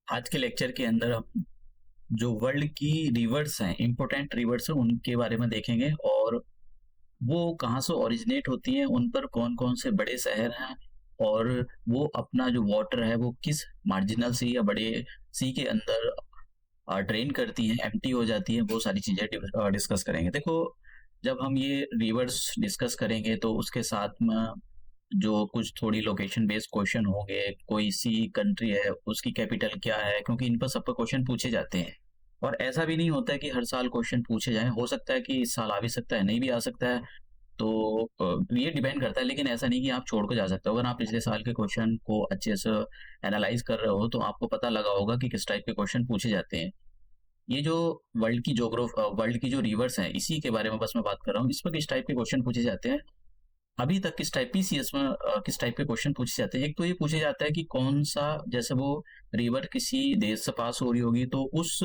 आज के लेक्चर के अंदर हम जो वर्ल्ड की रिवर्स हैं, इम्पोर्टेंट रिवर्स हैं, उनके बारे में देखेंगे और वो कहाँ से ओरिजिनेट होती हैं, उन पर कौन-कौन से बड़े शहर हैं और वो अपना जो वाटर है वो किस मार्जिनल सी या बड़े सी के अंदर ड्रेन करती हैं, एम्प्टी हो जाती हैं, वो सारी चीज़ें डिस्कस करेंगे। देखो, जब हम ये रिवर्स डिस्कस करेंगे तो उसके साथ में जो कुछ थोड़ी लोकेशन बेस्ड क्वेश्चन होंगे, कोई सी कंट्री है उसकी कैपिटल क्या है, क्योंकि इन पर सब पर क्वेश्चन पूछे जाते हैं। और ऐसा भी नहीं होता है कि हर साल क्वेश्चन पूछे जाएं, हो सकता है कि इस साल आ भी सकता है, नहीं भी आ सकता है। तो ये डिपेंड करता है, लेकिन ऐसा नहीं कि आप छोड़ के जा सकते हो। अगर आप पिछले साल के क्वेश्चन को अच्छे से एनालाइज कर रहे हो तो आपको पता लगा होगा कि किस टाइप के क्वेश्चन पूछे जाते हैं। ये जो वर्ल्ड की जो रिवर्स हैं, इसी के बारे में बस मैं बात कर रहा हूँ। इस पर किस टाइप के क्वेश्चन पूछे जाते हैं, अभी तक किस टाइप पीसीएस में किस टाइप के क्वेश्चन पूछे जाते हैं। एक तो ये पूछा जाता है कि कौन सा, जैसे वो रिवर किसी देश से पास हो रही होगी तो उस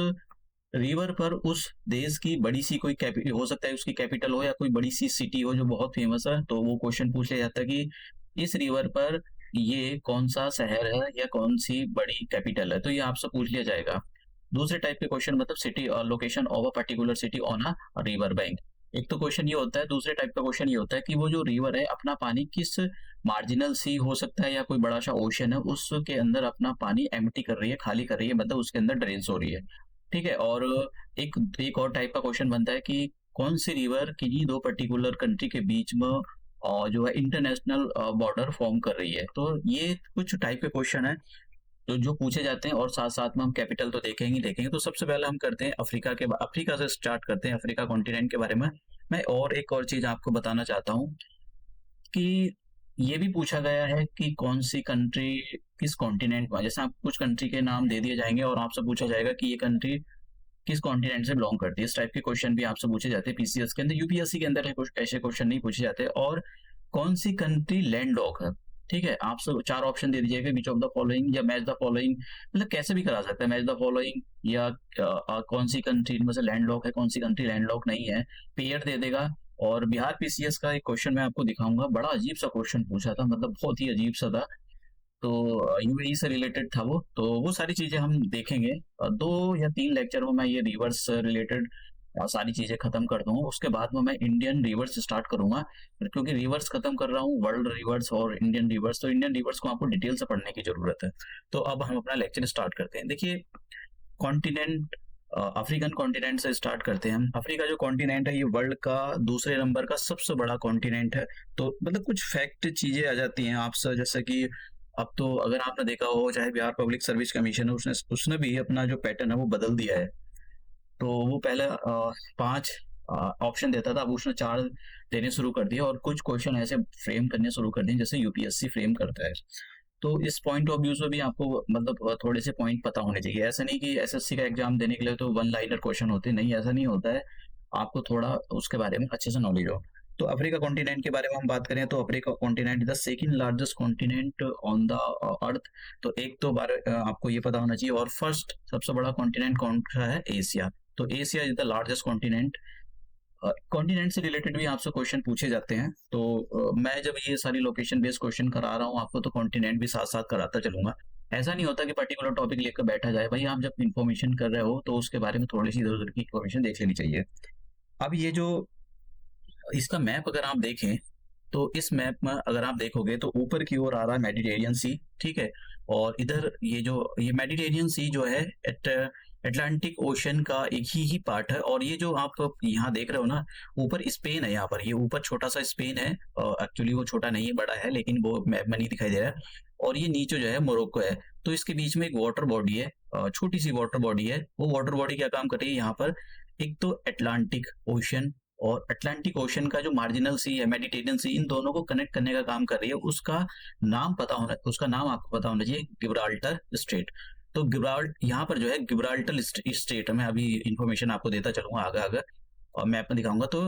रिवर पर उस देश की बड़ी सी कोई कैपिटल हो सकता है, उसकी कैपिटल हो या कोई बड़ी सी सिटी हो जो बहुत फेमस है, तो वो क्वेश्चन पूछ लिया जाता है कि इस रिवर पर ये कौन सा शहर है या कौन सी बड़ी कैपिटल है, तो ये आपसे पूछ लिया जाएगा। दूसरे टाइप के क्वेश्चन मतलब सिटी और location of a particular city on a river bank. एक तो क्वेश्चन ये होता है, दूसरे टाइप का क्वेश्चन ये होता है कि वो जो रिवर है अपना पानी किस मार्जिनल सी हो सकता है या कोई बड़ा सा ओशन है उसके अंदर अपना पानी एम्प्टी कर रही है, खाली कर रही है, मतलब उसके अंदर ड्रेन्स हो रही है। ठीक है। और एक एक और टाइप का क्वेश्चन बनता है कि कौन सी रिवर किन्हीं दो पर्टिकुलर कंट्री के बीच में जो है इंटरनेशनल बॉर्डर फॉर्म कर रही है। तो ये कुछ टाइप के क्वेश्चन है तो जो पूछे जाते हैं, और साथ साथ में हम कैपिटल तो देखेंगे ही देखेंगे। तो सबसे पहले हम करते हैं अफ्रीका से स्टार्ट करते हैं, अफ्रीका कॉन्टिनेंट के बारे में। मैं और एक और चीज आपको बताना चाहता हूँ कि ये भी पूछा गया है कि कौन सी कंट्री किस कॉन्टिनेंट में, जैसे आप कुछ कंट्री के नाम दे दिए जाएंगे और आपसे पूछा जाएगा कि ये कंट्री किस कॉन्टिनेंट से बिलोंग करती है। इस टाइप के क्वेश्चन भी आपसे पूछे जाते हैं पीसीएस के अंदर। यूपीएससी के अंदर है कुछ ऐसे क्वेश्चन नहीं पूछे जाते। और कौन सी कंट्री लैंड लॉक है। ठीक है, आपसे चार ऑप्शन दे दीजिएगा, बीच ऑफ द फॉलोइंग या मैच द फॉलोइंग, मतलब कैसे भी करा सकते हैं, मैच द फॉलोइंग या कौन सी कंट्री इनमें से लैंड लॉक है, कौन सी कंट्री लैंड लॉक नहीं है, पेयर दे देगा। और बिहार पीसीएस का एक क्वेश्चन मैं आपको दिखाऊंगा, बड़ा अजीब सा क्वेश्चन पूछा था, मतलब बहुत ही अजीब सा था। तो यूएई से रिलेटेड था वो, तो वो सारी चीजें हम देखेंगे। 2 या 3 लेक्चर में मैं ये रिवर्स से रिलेटेड सारी चीजें खत्म कर दूंगा। उसके बाद में मैं इंडियन रिवर्स स्टार्ट करूंगा, क्योंकि रिवर्स खत्म कर रहा हूँ, वर्ल्ड रिवर्स और इंडियन रिवर्स, तो इंडियन रिवर्स को आपको डिटेल से पढ़ने की जरूरत है। तो अब हम अपना लेक्चर स्टार्ट करते हैं। देखिए, कॉन्टिनेंट अफ्रीकन कॉन्टिनेंट से स्टार्ट करते हैं हम। अफ्रीका जो कॉन्टिनेंट है ये वर्ल्ड का दूसरे नंबर का सबसे बड़ा कॉन्टिनेंट है। तो मतलब कुछ फैक्ट चीजें आ जाती हैं आपसे, जैसे कि अब तो अगर आपने देखा हो, चाहे बिहार पब्लिक सर्विस कमीशन है, उसने उसने भी अपना जो पैटर्न है वो बदल दिया है। तो वो पहले 5 ऑप्शन देता था, अब उसने 4 देने शुरू कर दिया और कुछ क्वेश्चन ऐसे फ्रेम करने शुरू कर दिए जैसे यूपीएससी फ्रेम करता है। तो इस पॉइंट ऑफ व्यू से भी आपको मतलब थोड़े से पॉइंट पता होने चाहिए। ऐसा नहीं कि एसएससी का एग्जाम देने के लिए तो वन लाइनर क्वेश्चन होते नहीं, ऐसा नहीं होता है। आपको थोड़ा उसके बारे में अच्छे से नॉलेज हो। तो अफ्रीका कॉन्टिनेंट के बारे में हम बात करें तो Africa continent the second largest continent on the earth. तो एक तो बार आपको ये पता होना चाहिए। और फर्स्ट सबसे बड़ा कॉन्टिनेंट कौन सा है, एशिया। तो Asia is the largest continent. Continent से रिलेटेड भी आपसे क्वेश्चन पूछे जाते हैं। तो मैं जब ये सारी लोकेशन बेस्ड क्वेश्चन करा रहा हूँ आपको, तो कॉन्टिनेंट भी साथ साथ कराता चलूंगा। ऐसा नहीं होता कि पर्टिकुलर टॉपिक लेकर बैठा जाए भाई, आप जब इन्फॉर्मेशन कर रहे हो तो उसके बारे में थोड़ी सी इधर उधर की इन्फॉर्मेशन देख लेनी चाहिए। अब ये जो इसका मैप अगर आप देखें, तो इस मैप में अगर आप देखोगे तो ऊपर की ओर आ रहा है मेडिटेरियन सी। ठीक है। और इधर ये मेडिटेरियन सी जो है अटलांटिक ओशन का एक ही पार्ट है। और ये जो आप यहाँ देख रहे हो ना, ऊपर स्पेन है, यहाँ पर ये ऊपर छोटा सा स्पेन है। एक्चुअली वो छोटा नहीं है, बड़ा है, लेकिन वो मैप में नहीं दिखाई दे रहा है। और ये नीचे जो है मोरक्को है। तो इसके बीच में एक वाटर बॉडी है, छोटी सी वाटर बॉडी है। वो वाटर बॉडी क्या काम कर रही है यहाँ पर, एक तो अटलांटिक ओशन और अटलांटिक ओशन का जो मार्जिनल सी है मेडिटेरियन सी, इन दोनों को कनेक्ट करने का काम कर रही है। उसका नाम आपको पता होना चाहिए, गिब्राल्टर स्ट्रेट। तो यहाँ पर जो है गिब्राल्टर स्टेट, मैं अभी इंफॉर्मेशन आपको देता चलूंगा आगे आगे और मैप में दिखाऊंगा। तो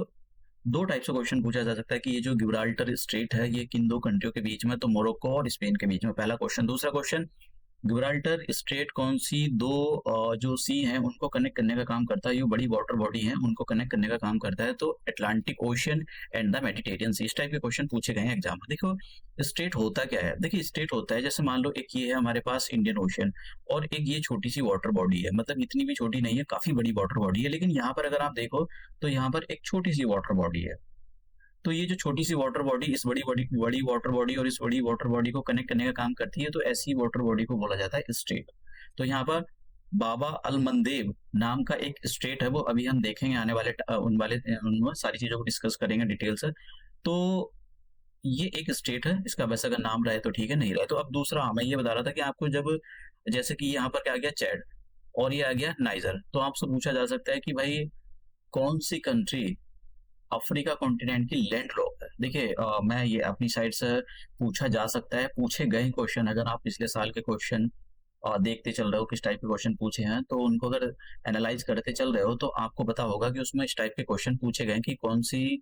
2 टाइप से क्वेश्चन पूछा जा सकता है कि ये जो गिब्राल्टर स्ट्रेट है ये किन 2 कंट्रियों के बीच में, तो मोरक्को और स्पेन के बीच में, पहला क्वेश्चन। दूसरा क्वेश्चन, गिब्राल्टर स्ट्रेट कौन सी दो जो सी हैं उनको कनेक्ट करने का काम करता है, ये बड़ी वाटर बॉडी हैं उनको कनेक्ट करने का काम करता है। तो Atlantic Ocean and the Mediterranean Sea, इस टाइप के क्वेश्चन पूछे गए हैं एग्जाम में। देखो स्ट्रेट होता क्या है, देखिए स्ट्रेट होता है जैसे मान लो एक ये है हमारे पास इंडियन ओशन और एक ये छोटी सी वाटर बॉडी है, मतलब इतनी भी छोटी नहीं है, काफी बड़ी वाटर बॉडी है, लेकिन यहाँ पर अगर आप देखो तो यहाँ पर एक छोटी सी वाटर बॉडी है। तो ये जो छोटी सी वाटर बॉडी इस बड़ी बड़ी बड़ी वाटर बॉडी और इस बड़ी वाटर बॉडी को कनेक्ट करने का काम करती है, तो ऐसी वाटर बॉडी को बोला जाता है स्ट्रेट। तो यहाँ पर बाबा अल मंदेब नाम का एक स्ट्रेट है, वो अभी हम देखेंगे आने वाले उनमें सारी चीजों को डिस्कस करेंगे डिटेल से। तो ये एक स्टेट है, इसका वैसे अगर नाम रहे तो ठीक है, नहीं रहे तो। अब दूसरा मैं ये बता रहा था कि आपको जब जैसे कि यहाँ पर क्या आ गया चैड और ये आ गया नाइजर, तो आपसे पूछा जा सकता है कि भाई कौन सी कंट्री अफ्रीका कॉन्टिनेंट की लैंड लॉक है। देखिए मैं ये अपनी साइड से पूछा जा सकता है, पूछे गए क्वेश्चन, अगर आप पिछले साल के क्वेश्चन देखते चल रहे हो किस टाइप के क्वेश्चन पूछे हैं, तो उनको अगर एनालाइज करते चल रहे हो तो आपको पता होगा कि उसमें इस टाइप के क्वेश्चन पूछे गए कि कौन सी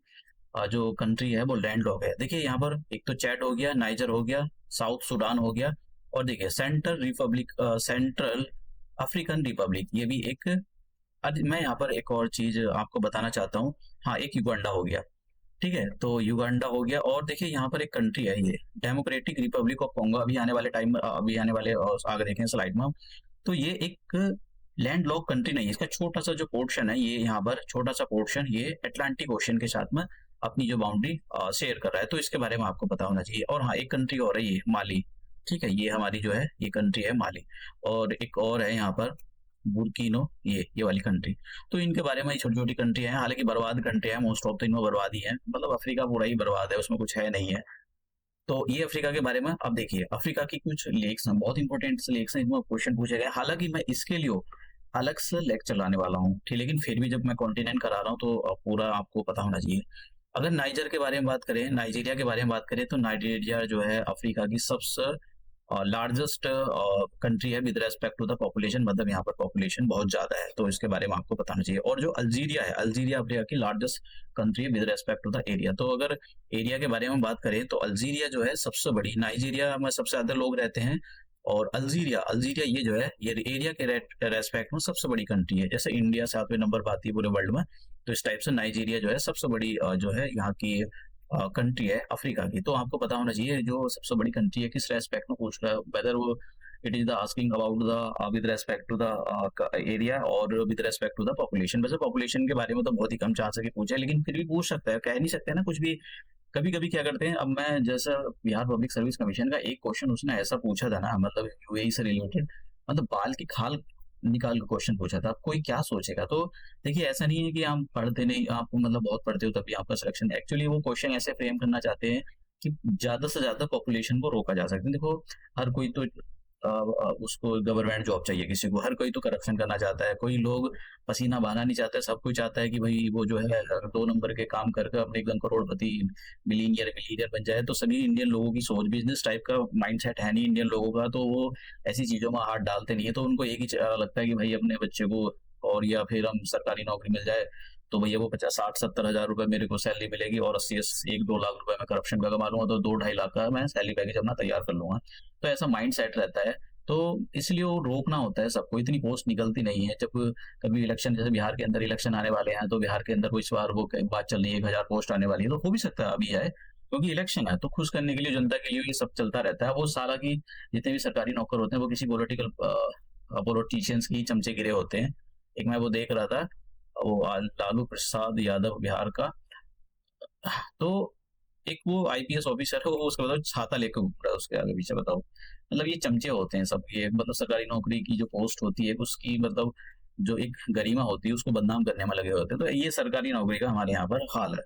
जो कंट्री है वो लैंड लॉक है। देखिए यहाँ पर एक तो चैड हो गया, नाइजर हो गया, साउथ सूडान हो गया, और देखिए सेंट्रल अफ्रीकन रिपब्लिक, ये भी एक। आज मैं यहाँ पर एक और चीज आपको बताना चाहता हूँ, हाँ एक युगांडा हो गया, ठीक है, तो युगांडा हो गया। और देखिए यहाँ पर एक कंट्री है ये डेमोक्रेटिक रिपब्लिक ऑफ कोंगो, अभी आने वाले टाइम अभी आने वाले आगे देखें स्लाइड में। तो ये एक लैंड लॉक कंट्री नहीं है, इसका छोटा सा जो पोर्शन है, ये यहाँ पर छोटा सा पोर्शन ये अटलांटिक ओशन के साथ में अपनी जो बाउंड्री शेयर कर रहा है, तो इसके बारे में आपको पता होना चाहिए। और हाँ एक कंट्री और है ये माली, ठीक है, ये हमारी जो है ये कंट्री है माली। और एक और है यहाँ पर बुर्किनो, ये वाली कंट्री। तो इनके बारे में छोटी छोटी कंट्री है, हालांकि बर्बाद कंट्री है, मोस्ट ऑफ तो इनमें बर्बाद ही है, मतलब अफ्रीका पूरा ही बर्बाद है, उसमें कुछ है नहीं है। तो ये अफ्रीका के बारे में। अब देखिए अफ्रीका की कुछ लेक्स हैं, बहुत इंपॉर्टेंट लेक्स हैं, इनमें क्वेश्चन पूछे गए, हालांकि मैं इसके लिए अलग से लेक्चर लाने वाला हूँ, ठीक, लेकिन फिर भी जब मैं कॉन्टिनेंट करा रहा हूँ तो पूरा आपको पता होना चाहिए। अगर नाइजर के बारे में बात करें, नाइजीरिया के बारे में बात करें, तो नाइजीरिया जो है अफ्रीका की सबसे लार्जेस्ट कंट्री है with respect to the population, मतलब यहाँ पर पॉपुलेशन बहुत ज्यादा है, तो इसके बारे में आपको बताना चाहिए। और जो अल्जीरिया है, अल्जीरिया अफ्रीका की लार्जेस्ट कंट्री है with respect to the area. तो अगर एरिया के बारे में बात करें तो अल्जीरिया जो है सबसे बड़ी, नाइजीरिया में सबसे ज्यादा लोग रहते हैं, और अल्जीरिया अल्जीरिया ये जो है ये एरिया के रेस्पेक्ट में सबसे बड़ी कंट्री है। जैसे इंडिया 7वें नंबर पर आती है पूरे वर्ल्ड में, तो इस टाइप से नाइजीरिया जो है सबसे बड़ी जो है यहाँ की कंट्री है अफ्रीका की। तो आपको पता होना चाहिए जो सबसे बड़ी कंट्री है किस रेस्पेक्ट में पूछ रहा है, वेदर वो it is the asking about the with respect to the area और with respect to the population. वैसे पॉपुलेशन के बारे में तो बहुत ही कम चांस है कि पूछे, लेकिन फिर भी पूछ सकता है, कह नहीं सकते ना कुछ भी। कभी कभी क्या करते हैं, अब मैं जैसा बिहार पब्लिक सर्विस कमीशन का एक क्वेश्चन उसने ऐसा पूछा था ना, मतलब यूएई से रिलेटेड, मतलब बाल की खाल निकाल के क्वेश्चन पूछा था, अब कोई क्या सोचेगा। तो देखिए ऐसा नहीं है कि आप पढ़ते नहीं, आप मतलब बहुत पढ़ते हो तभी आपका सिलेक्शन, एक्चुअली वो क्वेश्चन ऐसे फ्रेम करना चाहते हैं कि ज्यादा से ज्यादा पॉपुलेशन को रोका जा सकता है। देखो हर कोई तो उसको गवर्नमेंट जॉब चाहिए, किसी को, हर कोई तो करप्शन करना चाहता है, कोई लोग पसीना बहाना नहीं चाहते, सब कोई चाहता है कि भाई वो जो है 2 नंबर के काम करके अपने एकदम करोड़पति मिलीनियर बन जाए। तो सभी इंडियन लोगों की सोच, बिजनेस टाइप का माइंडसेट है नहीं इंडियन लोगों का, तो वो ऐसी चीजों में हाथ डालते नहीं है। तो उनको एक ही लगता है कि भाई अपने बच्चे को, और या फिर हम सरकारी नौकरी मिल जाए तो भैया वो 50-60-70 हज़ार रुपए मेरे को सैलरी मिलेगी, और 80-1-2 लाख रुपए मैं करप्शन का कमा लूंगा, तो 2-2.5 लाख का मैं सैलरी पैकेज अपना तैयार कर लूंगा। तो ऐसा माइंड सेट रहता है, तो इसलिए वो रोकना होता है सबको, इतनी पोस्ट निकलती नहीं है। जब कभी इलेक्शन, जैसे बिहार के अंदर इलेक्शन आने वाले हैं, तो बिहार के अंदर वो इस बार वो बात चल रही है 1,000 पोस्ट आने वाली है, तो हो भी सकता है अभी आए, क्योंकि इलेक्शन है तो खुश करने के लिए, जनता के लिए ये सब चलता रहता है। वो सारा की जितने भी सरकारी नौकर होते हैं वो किसी पॉलिटिशियंस की चमचे गिरे होते हैं। एक मैं वो देख रहा था, वो लालू प्रसाद यादव बिहार का, तो एक वो आईपीएस ऑफिसर है, वो उसका बताओ छाता लेकर घूम रहा है उसके आगे पीछे, बताओ। मतलब ये चमचे होते हैं सब, ये मतलब सरकारी नौकरी की जो पोस्ट होती है उसकी मतलब जो एक गरिमा होती है उसको बदनाम करने में लगे होते हैं। तो ये सरकारी नौकरी का हमारे यहाँ पर हाल है।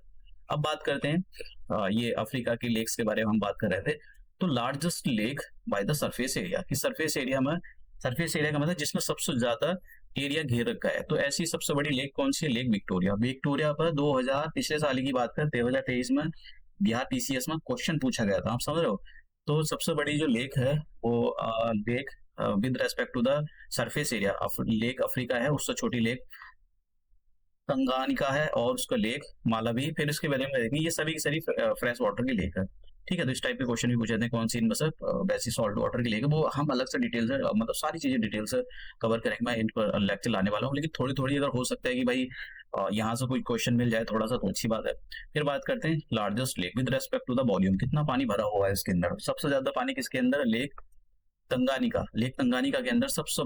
अब बात करते हैं ये अफ्रीका की लेक्स के बारे में हम बात कर रहे थे। तो largest lake by the surface area, कि सरफेस एरिया में, सरफेस एरिया का मतलब जिसमें सबसे ज्यादा एरिया घेर रखा है, तो ऐसी सबसे बड़ी लेक कौन सी है? Lake Victoria. विक्टोरिया पर 2000 पिछले साल की बात करें 2023 में बिहार पीसीएस में क्वेश्चन पूछा गया था, आप समझ रहे हो। तो सबसे बड़ी जो लेक है वो lake with respect to the surface area, lake Africa है, उससे छोटी लेक तंगानिका है, और उसका लेक मालावी। फिर इसके बारे में देखेंगे, ये सभी की सभी फ्रेश वाटर की लेक है। ठीक है, तो इस टाइप के क्वेश्चन भी पूछे जाते हैं, कौन सी इनमें से वैसी सॉल्ट वाटर की लेक है, वो हम अलग से डिटेल से मतलब सारी चीजें डिटेल से कवर करेंगे, मैं इन पर लेक्चर लाने वाला हूँ, लेकिन थोड़ी थोड़ी अगर हो सकता है कि भाई यहाँ से कोई क्वेश्चन मिल जाए थोड़ा सा तो अच्छी बात है। फिर बात करते हैं largest lake with respect to the volume, कितना पानी भरा हुआ है इसके अंदर। सबसे ज्यादा पानी किसके अंदर है? लेक तंगानिका, लेक तंगानिका के अंदर सबसे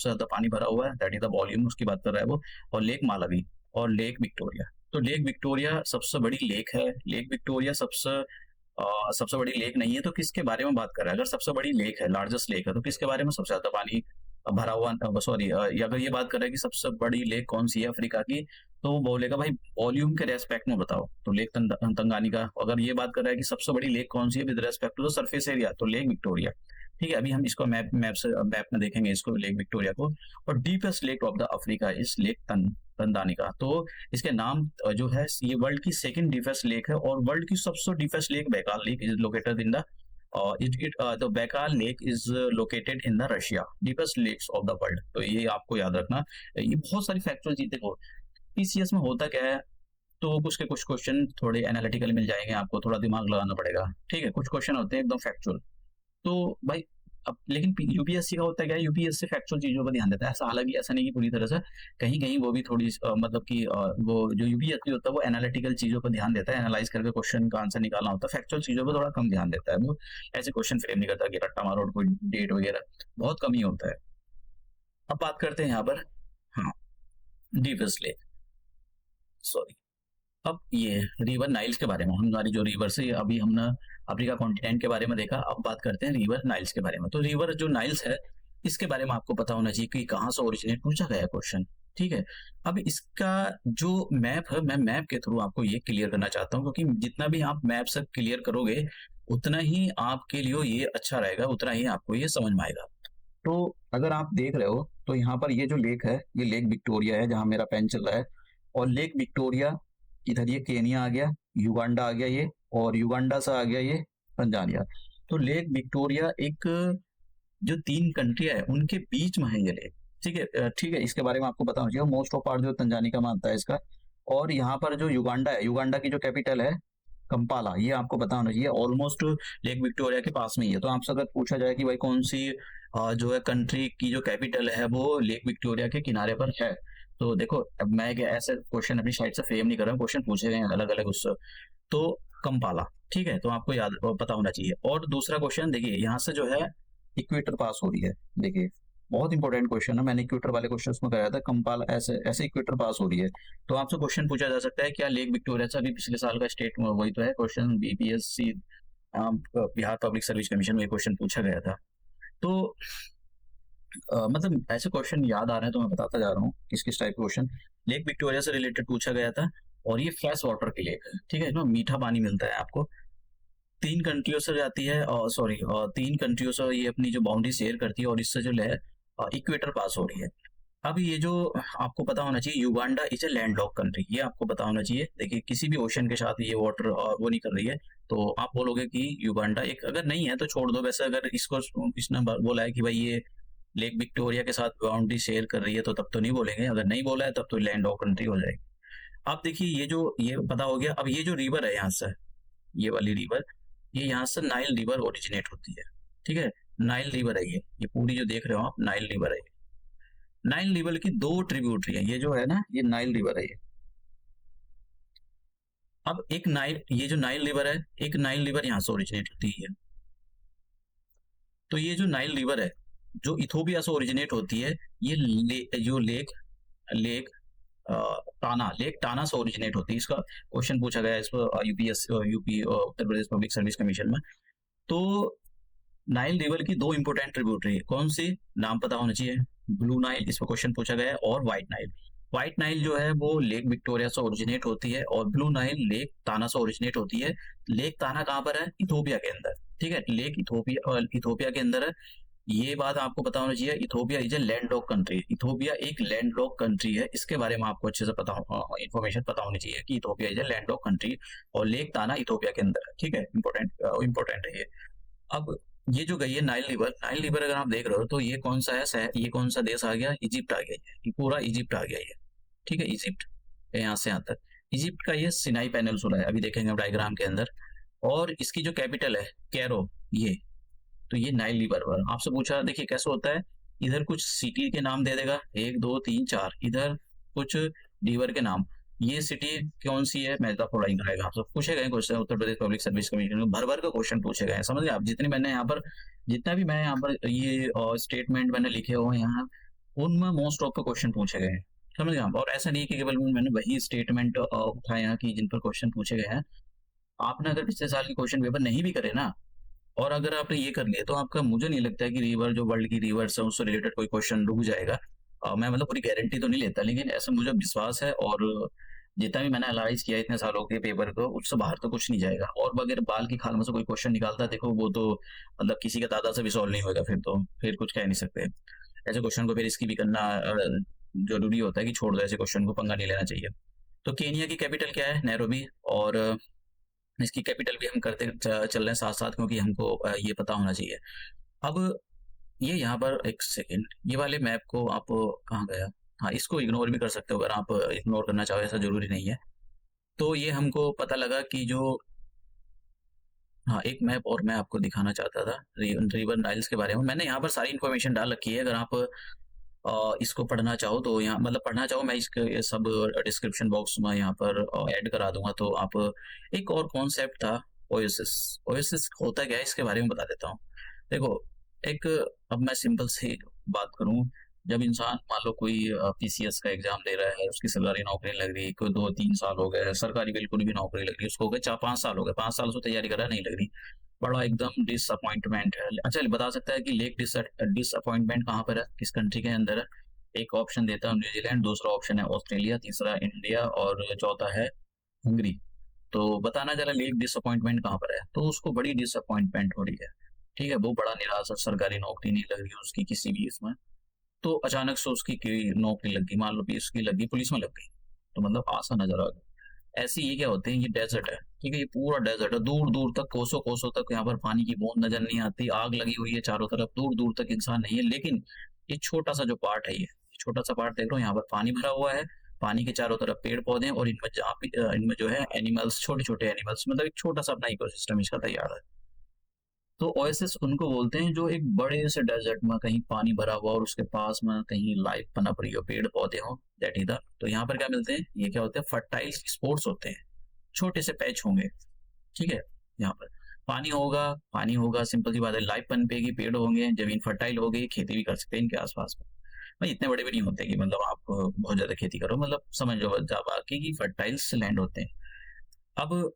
ज्यादा पानी भरा हुआ है, दैट इज द वॉल्यूम, उसकी बात कर रहा है वो। और लेक मालावी और लेक विक्टोरिया। तो लेक विक्टोरिया सबसे बड़ी लेक है, लेक विक्टोरिया सबसे बड़ी लेक नहीं है, तो किसके बारे में बात कर रहा है? अगर सबसे बड़ी लेक है, लार्जेस्ट लेक है, तो किसके बारे में सबसे ज्यादा पानी भरा हुआ, सॉरी, अगर ये बात कर रहा है कि सबसे बड़ी लेक कौन सी है अफ्रीका की, तो वो बोलेगा भाई वॉल्यूम के रेस्पेक्ट में बताओ, तो लेक तंगानिका। अगर ये बात कर रहा है कि सबसे बड़ी लेक कौन सी है with respect to the surface area, तो लेक विक्टोरिया। ठीक है, अभी हम इसको मैप में देखेंगे इसको, लेक विक्टोरिया को। और deepest lake of the Africa is Lake Tanganyika. तो इसके नाम जो है, ये वर्ल्ड की सेकंड डीपेस्ट लेक है, और वर्ल्ड की सबसे deepest lake Baikal lake is located in the the Baikal lake is located in the Russia, deepest lakes of the world. तो ये आपको याद रखना। ये बहुत सारी फैक्चुअल चीजें को पीसीएस में होता क्या है, तो कुछ के कुछ क्वेश्चन थोड़े एनालिटिकल मिल जाएंगे, आपको थोड़ा दिमाग लगाना पड़ेगा। ठीक है, कुछ क्वेश्चन होते हैं एकदम फैक्चुअल, तो भाई अब लेकिन यूपीएससी का होता है क्या, यूपीएससी फैक्चुअल चीजों पर ध्यान देता है, ऐसा हालांकि ऐसा नहीं कि पूरी तरह से, कहीं कहीं वो भी थोड़ी मतलब कि वो जो यूपीएससी होता है वो एनालिटिकल चीजों पर ध्यान देता है, एनालाइज करके क्वेश्चन का आंसर निकालना होता है, फैक्चुअल चीजों पर थोड़ा कम ध्यान देता है वो। ऐसे क्वेश्चन फ्रेम नहीं करता कि रट्टा मारो और कोई डेट वगैरह, बहुत कम ही होता है। अब बात करते हैं यहाँ पर, हाँ, डीपेस्ट लेक, सॉरी, अब ये रिवर नाइल्स के बारे में, हमारी जो रिवर से अभी हमने अफ्रीका कॉन्टिनेंट के बारे में देखा, अब बात करते हैं रिवर नाइल्स के बारे में। तो रिवर जो नाइल्स है, इसके बारे में आपको पता होना चाहिए कि कहाँ से ओरिजिनेट, पूछा गया क्वेश्चन। ठीक है, अब इसका जो मैप है, मैं मैप के थ्रू आपको ये क्लियर करना चाहता हूँ, क्योंकि जितना भी आप मैप से क्लियर करोगे उतना ही आपके लिए ये अच्छा रहेगा, उतना ही आपको ये समझ में आएगा। तो अगर आप देख रहे हो तो यहाँ पर ये जो लेक है, ये लेक विक्टोरिया है, जहाँ मेरा पेन चल रहा है। और लेक विक्टोरिया, इधर ये केनिया आ गया, युगांडा आ गया ये, और युगांडा से आ गया ये तंजानिया। तो लेक विक्टोरिया एक, जो तीन कंट्री है उनके बीच में है ये लेक। ठीक है, ठीक है, इसके बारे में आपको पता होना चाहिए। मोस्ट ऑफ पार्ट जो तंजानिया मानता है इसका। और यहाँ पर जो युगांडा है, युगांडा की जो कैपिटल है कंपाला, ये आपको पता होना चाहिए, ऑलमोस्ट लेक विक्टोरिया के पास में ही है। तो आपसे अगर पूछा जाए कि भाई कौन सी जो है कंट्री की जो कैपिटल है वो लेक विक्टोरिया के किनारे पर है, तो देखो, अब मैं ऐसे क्वेश्चन अपनी साइड से फ्रेम नहीं कर रहा हूँ, क्वेश्चन पूछे गए हैं अलग अलग उससे, तो कंपाला। ठीक है, तो आपको याद पता होना चाहिए। और दूसरा क्वेश्चन देखिए, यहाँ से जो है इक्वेटर पास हो रही है, देखिए बहुत इंपॉर्टेंट क्वेश्चन है, मैंने इक्वेटर वाले क्वेश्चन में कराया था, कंपाला ऐसे ऐसे इक्वेटर पास हो रही है। तो आपसे क्वेश्चन पूछा जा सकता है, क्या लेक विक्टोरिया से, अभी पिछले साल का स्टेट में वही तो है question, BPSC Bihar public service commission में ये क्वेश्चन पूछा गया था। तो मतलब ऐसे क्वेश्चन याद आ रहे हैं तो मैं बताता जा रहा हूँ किस किस टाइप के क्वेश्चन लेक विक्टोरिया से रिलेटेड पूछा गया था। और ये फ्रेश वाटर की लेक है, ठीक है, इसमें मीठा पानी मिलता है आपको। तीन कंट्रियों से जाती है, और सॉरी, तीन कंट्रियों से ये अपनी जो बाउंड्री शेयर करती है, और इससे जो है इक्वेटर पास हो रही है। अब ये जो आपको पता होना चाहिए, Uganda is a landlocked country, ये आपको पता होना चाहिए। देखिए किसी भी ओशन के साथ ये वाटर वो नहीं कर रही है, तो आप बोलोगे कि युगांडा एक, अगर नहीं है तो छोड़ दो। वैसे अगर इसको इसने बोला है कि भाई ये लेक विक्टोरिया के साथ बाउंड्री शेयर कर रही है, तो तब तो नहीं बोलेंगे, अगर नहीं बोला है तब तो लैंड लॉक कंट्री हो जाएगी। अब देखिए ये पता हो गया। अब ये जो रिवर है यहाँ से, ये वाली रिवर, ये यहाँ से नाइल रिवर ओरिजिनेट होती है। ठीक है, नाइल रिवर है ये पूरी जो देख रहे हो आप, नाइल रिवर है। नाइल रिवर की दो ट्रिब्यूटरी है, ये जो है ना, ये नाइल रिवर है ये। अब एक नाइल, ये जो नाइल रिवर है, एक नाइल रिवर यहाँ से ओरिजिनेट होती है। तो ये जो नाइल रिवर है, जो इथोपिया से ओरिजिनेट होती है, ये जो लेक लेक लेक टाना से ओरिजिनेट होती है। इसका क्वेश्चन पूछा गया है इस पर UP Uttar Pradesh public service commission में। तो नाइल रिवर की दो इंपोर्टेंट ट्रिब्यूटरी, कौन सी, नाम पता होना चाहिए, ब्लू नाइल, इस पर क्वेश्चन पूछा गया है, और व्हाइट नाइल। व्हाइट नाइल जो है वो लेक विक्टोरिया से ओरिजिनेट होती है, और ब्लू नाइल लेक ताना से ओरिजिनेट होती है। लेक ताना कहाँ पर है? इथोपिया के अंदर। ठीक है, लेक इथोपिया के अंदर है। ये बात आपको पता होना चाहिए, Ethiopia is a landlocked country, Ethiopia एक लैंडलॉक कंट्री है, इसके बारे में आपको अच्छे से पता इंफॉर्मेशन पता होनी चाहिए कि Ethiopia is a landlocked country, और लेक ताना इथोपिया के अंदर है। ठीक है, इंपॉर्टेंट है ये। अब ये जो गई है नाइल रिवर, नाइल रिवर अगर आप देख रहे हो तो ये कौन सा है, ये कौन सा देश आ गया? इजिप्ट आ गया, ये पूरा इजिप्ट आ गया ये। ठीक है, इजिप्ट यहाँ से यहाँ तक, इजिप्ट का ये सिनाई पेनिनसुला है, अभी देखेंगे डायग्राम के अंदर। और इसकी जो कैपिटल है कैरो, ये तो ये नाइल रिवर। आपसे पूछा, देखिए कैसे होता है, इधर कुछ सिटी के नाम दे देगा, 1 2 3 4, इधर कुछ रिवर के नाम। ये सिटी कौन सी है, मेट्रोपोलिटन कराएगा आपसे, पूछे गए question Uttar Pradesh public service commission में, भर भर का क्वेश्चन पूछे गए, समझ गए आप। जितने मैंने यहाँ पर, जितना भी मैं यहाँ पर ये स्टेटमेंट मैंने लिखे हुए हैं यहाँ, उनमें मोस्ट ऑफ के क्वेश्चन पूछे गए हैं, समझ गए आप। और ऐसा नहीं है कि केवल मैंने वही स्टेटमेंट उठाए हैं कि जिन पर क्वेश्चन पूछे गए हैं। आपने अगर पिछले साल के क्वेश्चन पेपर नहीं भी करे ना, और अगर आपने ये कर लिया, तो आपका, मुझे नहीं लगता है कि रिवर, जो वर्ल्ड की रिवर्स है उससे रिलेटेड कोई क्वेश्चन रुक जाएगा। मैं मतलब पूरी गारंटी तो नहीं लेता, लेकिन ऐसा मुझे विश्वास है। और जितना भी मैंने एनालाइज किया इतने सालों के पेपर को, उससे बाहर तो कुछ नहीं जाएगा। और अगर बाल की खाल में से कोई क्वेश्चन निकालता है, देखो वो तो मतलब किसी का दादा से भी सॉल्व नहीं होगा, फिर तो फिर कुछ कह नहीं सकते ऐसे क्वेश्चन को। फिर इसकी भी करना जरूरी होता है कि छोड़ दो ऐसे क्वेश्चन को, पंगा नहीं लेना चाहिए। तो केनिया की कैपिटल क्या है, नैरोबी। और इसकी कैपिटल भी हम करते चल रहे हैं साथ साथ, क्योंकि हमको ये पता होना चाहिए। अब ये यहाँ पर एक सेकेंड, ये वाले मैप को आप, कहाँ गया, हाँ इसको इग्नोर भी कर सकते हो अगर आप इग्नोर करना चाहो, ऐसा जरूरी नहीं है। तो ये हमको पता लगा कि जो, हाँ एक मैप और मैं आपको दिखाना चाहता था रिवर नाइल्स के बारे में। मैंने यहाँ पर सारी इन्फॉर्मेशन डाल रखी है, अगर आप इसको पढ़ना चाहो तो यहाँ, मतलब पढ़ना चाहो, मैं इसके ये सब डिस्क्रिप्शन बॉक्स में यहाँ पर ऐड करा दूंगा। तो आप, एक और कॉन्सेप्ट था ओएसिस। ओएसिस होता क्या है इसके बारे में बता देता हूँ। देखो, एक, अब मैं सिंपल सी बात करूँ, जब इंसान मान लो कोई पीसीएस का एग्जाम दे रहा है, उसकी सरकारी नौकरी लग रही, कोई 2 3 साल हो गए, सरकारी बिल्कुल भी नौकरी लग रही, उसको हो गए 4 5 साल हो गए, 5 साल से तैयारी कर रहा नहीं लग रही, बड़ा एकदम डिसअपॉइंटमेंट है। अच्छा, बता सकता है कि लेक डिसअपॉइंटमेंट कहाँ पर है, किस कंट्री के अंदर है? एक ऑप्शन देता है न्यूजीलैंड, दूसरा ऑप्शन है ऑस्ट्रेलिया, तीसरा इंडिया, और चौथा है हंगरी। तो बताना जरा लेक डिसअपॉइंटमेंट कहाँ पर है। तो उसको बड़ी डिसअपॉइंटमेंट हो रही है, ठीक है, वो बड़ा निराश है, सरकारी नौकरी नहीं लग रही उसकी किसी भी इसमें। तो अचानक से उसकी नौकरी लग गई, मान लो कि उसकी लग गई, पुलिस में लग गई, तो मतलब आसान नजर आ गया। ऐसे ये क्या होते हैं, ये डेजर्ट है, ठीक है, ये पूरा डेजर्ट है, दूर दूर तक, कोसों कोसों तक यहाँ पर पानी की बूंद नजर नहीं आती, आग लगी हुई है चारों तरफ, दूर दूर तक इंसान नहीं है। लेकिन ये छोटा सा जो पार्ट है, ये छोटा सा पार्ट देख रहे हो, यहाँ पर पानी भरा हुआ है, पानी के चारों तरफ पेड़ पौधे हैं, और इनमें जहाँ इनमें जो है एनिमल्स, छोटे छोटे एनिमल्स, मतलब एक छोटा सा अपना इकोसिस्टम इसका तैयार है। तो ओएसिस उनको बोलते हैं जो एक बड़े से डेजर्ट में कहीं पानी भरा हुआ और उसके पास में कहीं लाइफ पनप रही हो, पेड़ पौधे हो, दैट इज द। तो यहाँ पर क्या मिलते हैं, ये क्या होते हैं, फर्टाइल स्पोर्ट्स होते हैं, छोटे से पैच होंगे, ठीक है। यहाँ पर पानी होगा, पानी होगा, सिंपल सी बात है, लाइफ पनपेगी, पेड़ होंगे, जमीन फर्टाइल हो गई, खेती भी कर सकते हैं इनके आसपास में। भाई इतने बड़े भी नहीं होते कि मतलब आप बहुत ज्यादा खेती करो, मतलब समझ लो जा बाकी की फर्टाइल्स लैंड होते हैं। अब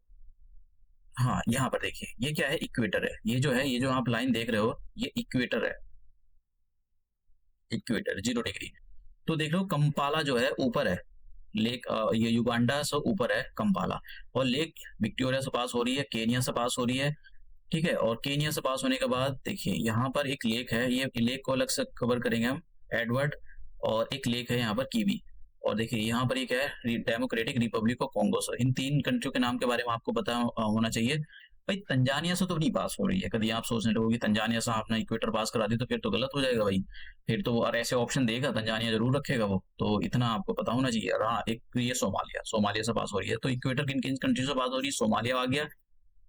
हाँ, यहाँ पर देखिए ये क्या है, इक्वेटर है, ये जो है, ये जो आप लाइन देख रहे हो, ये इक्वेटर है, इक्वेटर 0 डिग्री। तो देख लो कंपाला जो है ऊपर है, लेक ये युगांडा से ऊपर है कंपाला, और लेक विक्टोरिया से पास हो रही है, केनिया से पास हो रही है, ठीक है। और केनिया से पास होने के बाद देखिए यहाँ पर एक लेक है, ये लेक को अलग से कवर करेंगे हम, एडवर्ड। और एक लेक है यहाँ पर कीवी। और देखिए यहाँ पर एक है डेमोक्रेटिक रिपब्लिक ऑफ कॉन्गो। से इन 3 कंट्रियों के नाम के बारे में आपको पता होना चाहिए। भाई तंजानिया से तो नहीं पास हो रही है, कभी आप सोचने लगोगे तंजानिया से आपने इक्वेटर पास करा दी तो फिर तो गलत हो जाएगा भाई, फिर तो और ऐसे ऑप्शन देगा तंजानिया जरूर रखेगा वो, तो इतना आपको पता होना चाहिए। और हाँ, एक ये सोमालिया, सोमालिया से पास हो रही है। तो इक्वेटर किन किन कंट्री से पास हो रही है, सोमालिया आ गया,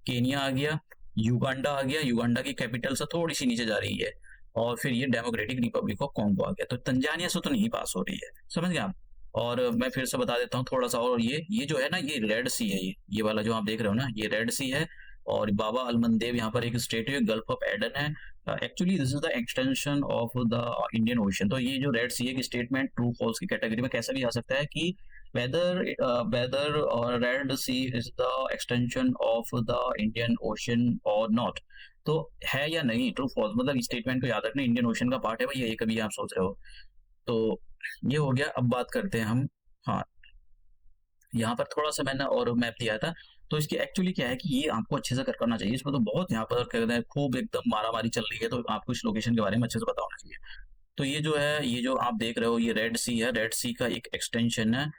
केनिया आ गया, युगांडा आ गया, युगांडा की कैपिटल से थोड़ी सी नीचे जा रही है, और फिर ये डेमोक्रेटिक रिपब्लिक ऑफ कॉन्गो आ गया। तो तंजानिया से तो नहीं पास हो रही है, समझ गए आप। और मैं फिर से बता देता हूँ थोड़ा सा, और ये जो है ना, ये रेड सी है, ये वाला जो आप देख रहे हो ना, ये रेड सी है। और बाबा अलमंदेव यहाँ पर एक स्टेट है, गल्फ ऑफ एडन है। Actually this is the extension of the Indian ocean. तो ये जो रेड सी है, स्टेटमेंट ट्रू फॉल्स की कैटेगरी में कैसा भी आ सकता है कि whether Red Sea is the extension of the Indian Ocean or not। तो है या नहीं, ट्रू फॉल्स, मतलब स्टेटमेंट को याद रखना, इंडियन ओशन का पार्ट है भाई, ये कभी आप सोच रहे हो। तो ये हो गया। अब बात करते हैं हम, हाँ यहाँ पर थोड़ा सा मैंने और मैप दिया था। तो इसकी एक्चुअली क्या है कि ये आपको अच्छे से करना चाहिए, इसमें तो बहुत यहाँ पर कहते हैं खूब एकदम मारामारी चल रही है, तो आपको इस लोकेशन के बारे में अच्छे से पता होना चाहिए। तो ये जो है, ये जो आप देख रहे हो, ये रेड सी है, रेड सी का एक एक्सटेंशन है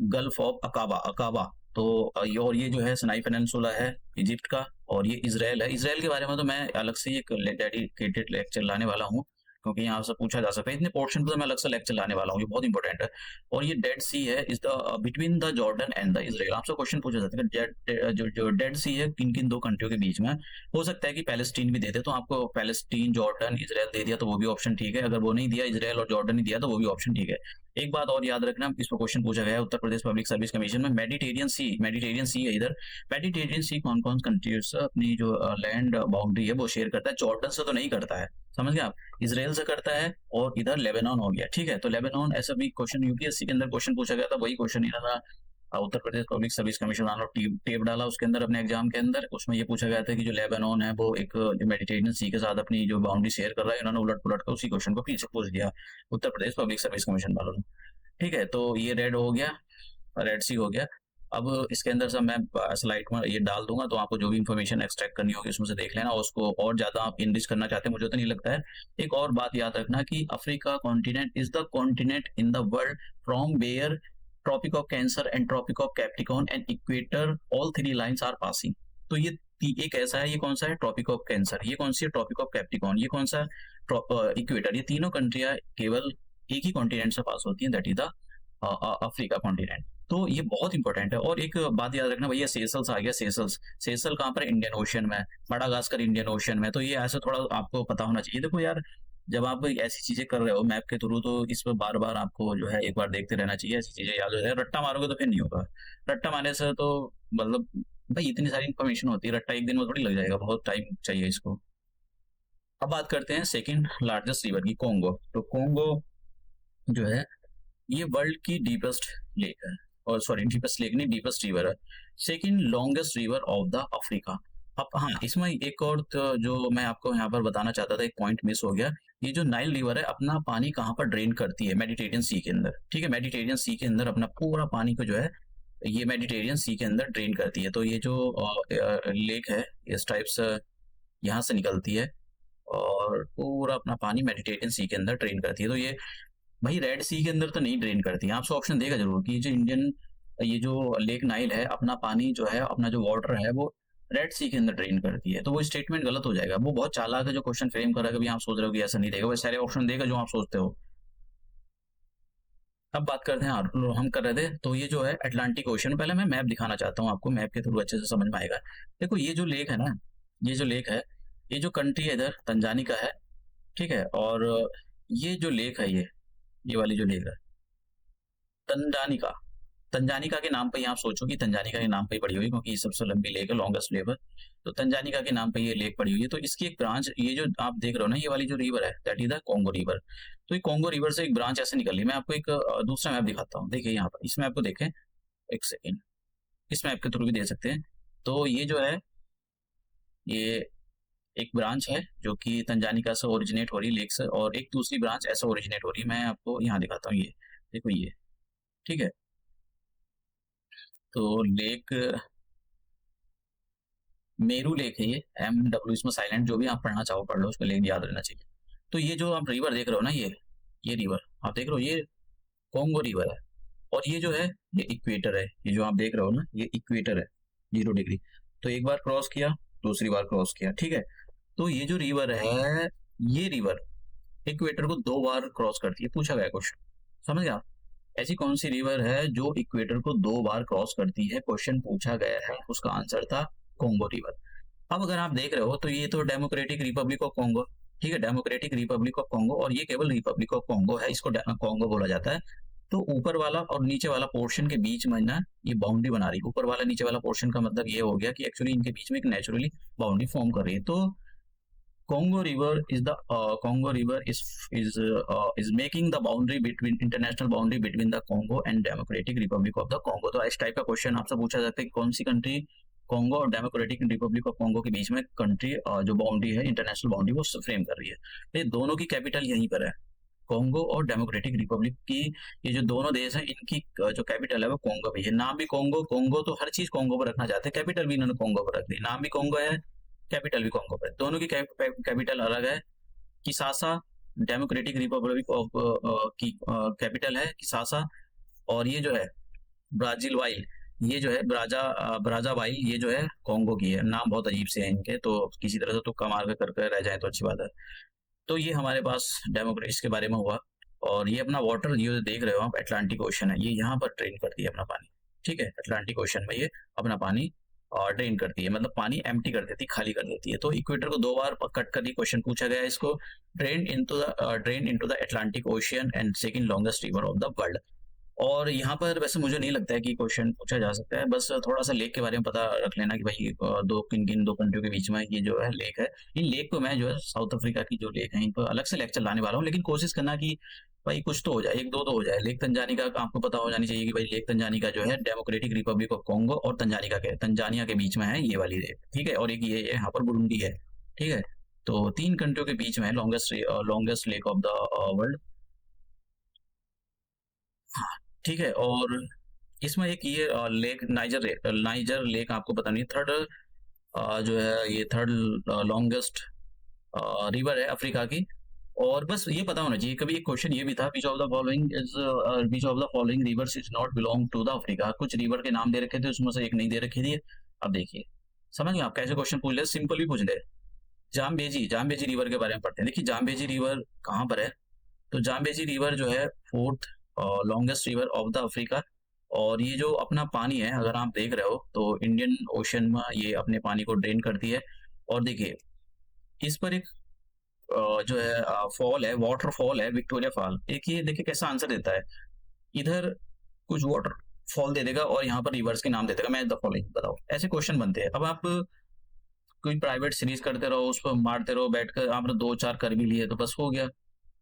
गल्फ ऑफ अकाबा, अकाबा। तो और ये जो है सनाई पेनिनसुला है इजिप्ट का, और ये इसराइल है। इसराइल के बारे में तो मैं अलग से एक डेडिकेटेड लेक्चर लाने वाला हूँ, क्योंकि यहाँ से पूछा जा सकता है। इतने पोर्शन पर मैं अलग से लेक्चर लाने वाला हूँ, ये बहुत इंपॉर्टेंट है। और ये डेड सी है is the between the Jordan and the Israel. आपसे क्वेश्चन पूछा जाता है जो डेड सी है किन किन दो कंट्रियों के बीच में। हो सकता है कि पैलेस्टीन भी दे दे, तो आपको पैलेस्टीन जॉर्डन इजराइल दे दिया तो वो भी ऑप्शन ठीक है, अगर वो नहीं दिया इजराइल और जॉर्डन नहीं दिया तो वो भी ऑप्शन ठीक है। एक बात और याद रखना, इस पर क्वेश्चन पूछा गया है Uttar Pradesh public service commission में, मेडिटेरियन सी है इधर। मेडिटेरियन सी कौन कौन कंट्रीज अपनी जो लैंड बाउंड्री है वो शेयर करता है? जॉर्डन से तो नहीं करता है, समझ गए आप, इजराइल से करता है, और इधर लेबनान हो गया, ठीक है। तो लेबनान ऐसा भी क्वेश्चन यूपीएससी के अंदर क्वेश्चन पूछा गया था, वही क्वेश्चन इन्होंने Uttar Pradesh public service commission वालों टेप डाला उसके अंदर अपने एग्जाम के अंदर। उसमें ये पूछा गया था कि जो लेबनान है वो एक मेडिटेरियन सी के साथ अपनी जो बाउंड्री शेयर कर रहा है, इन्होंने उलट पुलट कर उसी क्वेश्चन को पीछे पूछ दिया Uttar Pradesh public service commission वालों ने, ठीक है। तो ये रेड हो गया, रेड सी हो गया। अब इसके अंदर से मैं स्लाइड में ये डाल दूंगा, तो आपको जो भी इंफॉर्मेशन एक्सट्रैक्ट करनी होगी उसमें से देख लेना, उसको और ज्यादा आप इनरिच करना चाहते हैं मुझे तो नहीं लगता है। एक और बात याद रखना कि Africa continent is the continent in the world from where Tropic of Cancer and Tropic of Capricorn and equator all three lines are passing. तो ये एक ऐसा है, ये कौन सा है? Tropic of Cancer. ये कौन सी है? Tropic of Capricorn. ये कौन सा? इक्वेटर। ये तीनों कंट्रियां केवल एक ही कॉन्टिनेंट से पास होती हैं, that is the Africa continent. तो ये बहुत इंपॉर्टेंट है। और एक बात याद रखना भैया, सेशल्स आ गया, सेशल्स। सेशल कहाँ पर? इंडियन ओशन में। मडागास्कर इंडियन ओशन में। तो ये ऐसे थोड़ा आपको पता होना चाहिए। देखो यार, जब आप ऐसी चीजें कर रहे हो मैप के थ्रू, तो इस पर बार बार आपको जो है एक बार देखते रहना चाहिए, ऐसी चीजें याद हो जाए। रट्टा मारोगे तो फिर नहीं होगा। रट्टा मारने से तो मतलब भाई इतनी सारी इन्फॉर्मेशन होती है, रट्टा एक दिन में थोड़ी लग जाएगा, बहुत टाइम चाहिए इसको। अब बात करते हैं सेकंड लार्जेस्ट रिवर की, कोंगो। तो कोंगो जो है ये वर्ल्ड की डीपेस्ट लेक है, और सॉरी डीपेस्ट लेक नहीं, डीपेस्ट रिवर है। Second longest river of the Africa. अब हाँ, इसमें एक और तो जो मैं आपको यहाँ पर बताना चाहता था, एक पॉइंट मिस हो गया। ये जो नाइल रिवर है अपना पानी कहाँ पर ड्रेन करती है? मेडिटेरियन सी के अंदर, ठीक है। मेडिटेरियन सी के अंदर अपना पूरा पानी को जो है ये मेडिटेरियन सी के अंदर ड्रेन करती है। तो ये जो लेक है इस टाइप से यहाँ से निकलती है और पूरा अपना पानी मेडिटेरियन सी के अंदर ड्रेन करती है। तो ये भाई रेड सी के अंदर तो नहीं ड्रेन करती है। आपसे ऑप्शन देगा जरूर कि जो इंडियन ये जो लेक नाइल है अपना पानी जो है, अपना जो वाटर है वो रेड सी के अंदर ड्रेन करती है। तो वो स्टेटमेंट गलत हो जाएगा। वो बहुत चालाक है जो क्वेश्चन फ्रेम कर रहा है, कभी आप सोच रहे हो कि ऐसा नहीं देगा, वो सारे ऑप्शन देगा जो आप सोचते हो। अब बात करते हैं, हम कर रहे थे तो ये जो है अटलांटिक ओशन। पहले मैं मैप दिखाना चाहता हूँ आपको, मैप के थ्रू अच्छे से समझ में आएगा। देखो ये जो लेक है ना, ये जो लेक है, ये जो कंट्री है इधर तंजानिका है, ठीक है। और ये जो लेक है, ये वाली जो लेक है तंजानिका, तंजानिका के नाम पे ही आप सोचो कि तंजानिका के नाम पे ही पड़ी हुई, क्योंकि ये सबसे लंबी लेक है, लॉन्गेस्ट रिवर। तो तंजानिका के नाम पे ये लेक पड़ी हुई है। तो इसकी एक ब्रांच, ये जो आप देख रहे हो ना, ये वाली जो रिवर है that is the Congo river. तो ये कॉन्गो रिवर से एक ब्रांच ऐसे निकल रही है। मैं आपको एक दूसरा मैप दिखाता हूँ, देखिए यहाँ पर, इस मैप को देखें एक सेकेंड, इस मैप के थ्रू भी दे सकते हैं। तो ये जो है ये एक ब्रांच है जो कि तंजानिका से ओरिजिनेट हो रही है, लेक से, और एक दूसरी ब्रांच ऐसे ओरिजिनेट हो रही है। मैं आपको यहाँ दिखाता हूँ, ये देखो ये, ठीक है। तो लेक मेरू लेक है, ये MW इसमें साइलेंट, जो भी आप पढ़ना चाहो पढ़ लो, उसको लेक याद रहना चाहिए। तो ये जो आप रिवर देख रहे हो ना, ये रिवर आप देख रहे हो, ये कॉन्गो रिवर है। और ये जो है ये इक्वेटर है, ये जो आप देख रहे हो ना ये इक्वेटर है, 0 डिग्री। तो एक बार क्रॉस किया, दूसरी बार क्रॉस किया, ठीक है। तो ये जो रिवर है, ये रिवर इक्वेटर को 2 बार क्रॉस करती है, पूछा गया क्वेश्चन, समझ गया। ऐसी कौन सी रिवर है जो इक्वेटर को 2 बार क्रॉस करती है, क्वेश्चन पूछा गया है, उसका आंसर था कॉन्गो रिवर। अब अगर आप देख रहे हो तो ये तो डेमोक्रेटिक रिपब्लिक ऑफ कॉन्गो, ठीक है, डेमोक्रेटिक रिपब्लिक ऑफ कॉन्गो, और ये केवल रिपब्लिक ऑफ कॉन्गो है, इसको कॉन्गो बोला जाता है। तो ऊपर वाला और नीचे वाला पोर्शन के बीच में ना ये बाउंड्री बना रही है, ऊपर वाला नीचे वाला पोर्शन का मतलब ये हो गया कि एक्चुअली इनके बीच में एक नेचुरली बाउंड्री फॉर्म कर रही है। तो Congo River is the Congo River is making the boundary between international boundary between the Congo and Democratic Republic of the Congo। तो इस टाइप का क्वेश्चन आपसे पूछा जाता है कि कौन सी कंट्री कॉन्गो और डेमोक्रेटिक रिपब्लिक ऑफ कॉन्गो के बीच में कंट्री जो बाउंड्री है, इंटरनेशनल बाउंड्री, वो फ्रेम कर रही है। तो ये दोनों की कैपिटल यहीं पर है, कॉन्गो और डेमोक्रेटिक रिपब्लिक की। ये जो दोनों देश हैं इनकी जो कैपिटल है वो कॉन्गो भी है। नाम भी कॉन्गो, कॉन्गो तो हर चीज कॉन्गो पर रखना चाहते हैं, कैपिटल भी इन्होंने कॉन्गो पर रख दी। नाम भी कॉन्गो है, कैपिटल भी कॉन्गो पर। दोनों की कैपिटल अलग है। किसासा डेमोक्रेटिक रिपब्लिक ऑफ की कैपिटल है किसासा। और ये जो है ब्राजील वाइल, ये जो है ब्राजा वाइल, ये जो है कॉन्गो की है। नाम बहुत अजीब से है इनके, तो किसी तरह से तुक्का मार के करके रह जाए तो अच्छी बात है। तो ये हमारे पास डेमोक्रेट्स के बारे में हुआ। और ये अपना वाटर ये देख रहे हो आप, अटलांटिक ओशन है, ये यहाँ पर ड्रेन करती है अपना पानी। ठीक है, अटलांटिक ओशन में ये अपना पानी ड्रेन करती है, मतलब पानी एम्प्टी कर देती है, खाली कर देती है। तो इक्वेटर को 2 बार कट कर क्वेश्चन पूछा गया है इसको। Drain into the Atlantic ocean and second longest river of the world. और यहाँ पर वैसे मुझे नहीं लगता है कि क्वेश्चन पूछा जा सकता है, बस थोड़ा सा लेक के बारे में पता रख लेना कि भाई दो किन किन 2 कंट्रियों के बीच में ये जो है लेक है। इन लेक को मैं जो है साउथ अफ्रीका की जो लेक है इन पर अलग से लेक्चर लाने वाला हूँ, लेकिन कोशिश करना कि भाई कुछ तो हो जाए, एक दो तो हो जाए। लेक तंजानिका का आपको पता हो जानी चाहिए कि भाई लेक तंजानिका जो है डेमोक्रेटिक रिपब्लिक ऑफ कॉन्गो और तंजानिया के बीच में है ये वाली लेक। ठीक है, और एक ये यहाँ पर बुरुंडी है। ठीक है, तो 3 कंट्रियों के बीच में है longest lake of the world. हाँ, ठीक है। और इसमें एक ये लेक नाइजर लेक आपको पता नहीं, थर्ड जो है ये थर्ड लॉन्गेस्ट रिवर है अफ्रीका की। और बस ये पता होना चाहिए, कभी एक क्वेश्चन ये भी था, which of the following rivers is not belong to the Africa. कुछ रिवर के नाम दे रखे थे, उसमें से एक नहीं दे रखी थी। अब देखिए, समझ गए आप कैसे क्वेश्चन पूछ ले, सिंपल भी पूछ ले। जाम्बेजी रिवर के बारे में पढ़ते हैं। देखिए जाम्बेजी रिवर कहाँ पर है, तो जाम्बेजी रिवर जो है fourth longest river of the Africa. और ये जो अपना पानी है, अगर आप देख रहे हो तो इंडियन ओशन में ये अपने पानी को ड्रेन करती है। और देखिए इस पर एक जो है फॉल है, वाटरफॉल है, विक्टोरिया फॉल। एक ये देखिए कैसा आंसर देता है, इधर कुछ वाटर फॉल दे देगा और यहाँ पर रिवर्स के नाम दे देगा, मैं द फॉलोइंग बताओ। ऐसे क्वेश्चन बनते हैं। अब आप कोई प्राइवेट सीरीज करते रहो, उस पर मारते रहो बैठकर, आपने 2-4 कर भी लिए तो बस हो गया।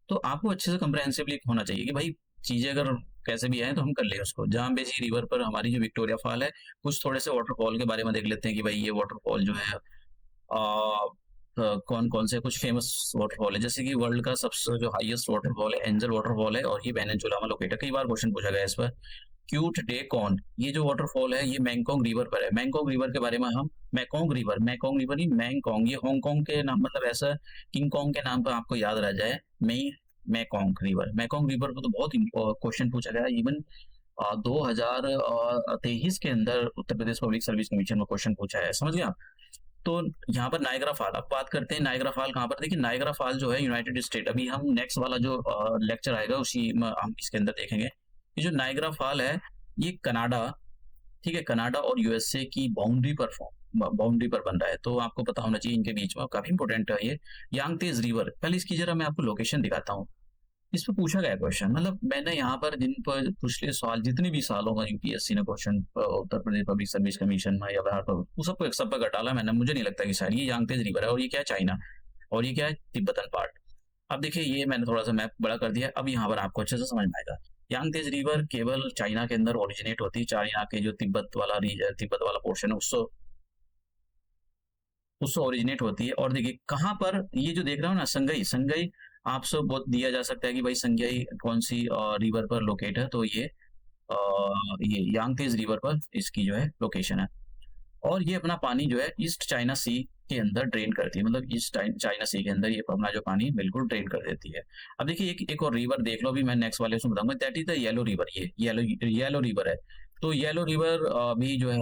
तो आपको अच्छे से कंप्रहेंसिवली होना चाहिए कि भाई चीजें अगर कैसे भी आए तो हम कर ले उसको। जाम्बेजी रिवर पर हमारी जो विक्टोरिया फॉल है, कुछ थोड़े से वाटरफॉल के बारे में देख लेते हैं कि भाई ये वाटरफॉल जो है कौन कौन से कुछ फेमस वाटरफॉल है। जैसे कि वर्ल्ड का सबसे जो हाईएस्ट वाटरफॉल है एंजल वाटरफॉल है, और ये वेनेजुला में लोकेटेड। कई बार क्वेश्चन पूछा गया इस पर। क्यूट डे कॉन, ये जो वाटरफॉल है ये मैंगकोंग रिवर पर है। मैंगकोंग रिवर के बारे में हम मैंगकोंग रिवर ही मैंगकोंग, ये हांगकांग के नाम, मतलब ऐसा किंग कॉन्ग के नाम पर आपको याद रह जाए। मैंगकोंग रिवर पर तो बहुत क्वेश्चन पूछा गया। इवन 2023 के अंदर Uttar Pradesh public service commission में क्वेश्चन पूछा है, समझ गए आप। तो यहाँ पर नायग्रा फॉल, अब बात करते हैं नायग्रा फॉल कहाँ पर। देखिए नायग्रा फॉल जो है यूनाइटेड स्टेट, अभी हम नेक्स्ट वाला जो लेक्चर आएगा उसी में हम इसके अंदर देखेंगे। ये जो नायग्रा फॉल है ये कनाडा, ठीक है, कनाडा और यूएसए की बाउंड्री पर बन रहा है। तो आपको पता होना चाहिए इनके बीच में, काफी इंपॉर्टेंट है ये यांगतेज रिवर। पहले इसकी जरा मैं आपको लोकेशन दिखाता हूँ। इस पर पूछा गया क्वेश्चन, मतलब मैंने यहाँ पर जिन पर पिछले साल जितने भी सालों का यूपीएससी ने question Uttar Pradesh public service commission में या बिहार पर, वो सबको एक सब पर डाला मैंने। मुझे नहीं लगता कि शायद ये यांगतेज रिवर है, और ये क्या है चाइना, और ये क्या है तिब्बतन पार्ट। अब देखिए ये मैंने थोड़ा सा मैप बड़ा कर दिया, अब यहाँ पर आपको अच्छे से समझ में आएगा। यांगतेज रिवर केवल चाइना के अंदर ओरिजिनेट होती है, चाइना के जो तिब्बत वाला पोर्शन है उससे उससे ओरिजिनेट होती है। और देखिए कहाँ पर ये जो देख रहे हो ना, संगई संगई आपसे बहुत दिया जा सकता है कि भाई संगई कौन सी रिवर पर लोकेट है, तो ये यांगतेज रिवर पर इसकी जो है लोकेशन है। और ये अपना पानी जो है ईस्ट चाइना सी के अंदर ड्रेन करती है, मतलब ईस्ट चाइना सी के अंदर ये अपना जो पानी बिल्कुल ड्रेन कर देती है। अब देखिए एक और रिवर देख लो, अभी मैं नेक्स्ट वाले उसमें बताऊंगा, that is the yellow river. ये येलो रिवर है। तो येलो रिवर भी जो है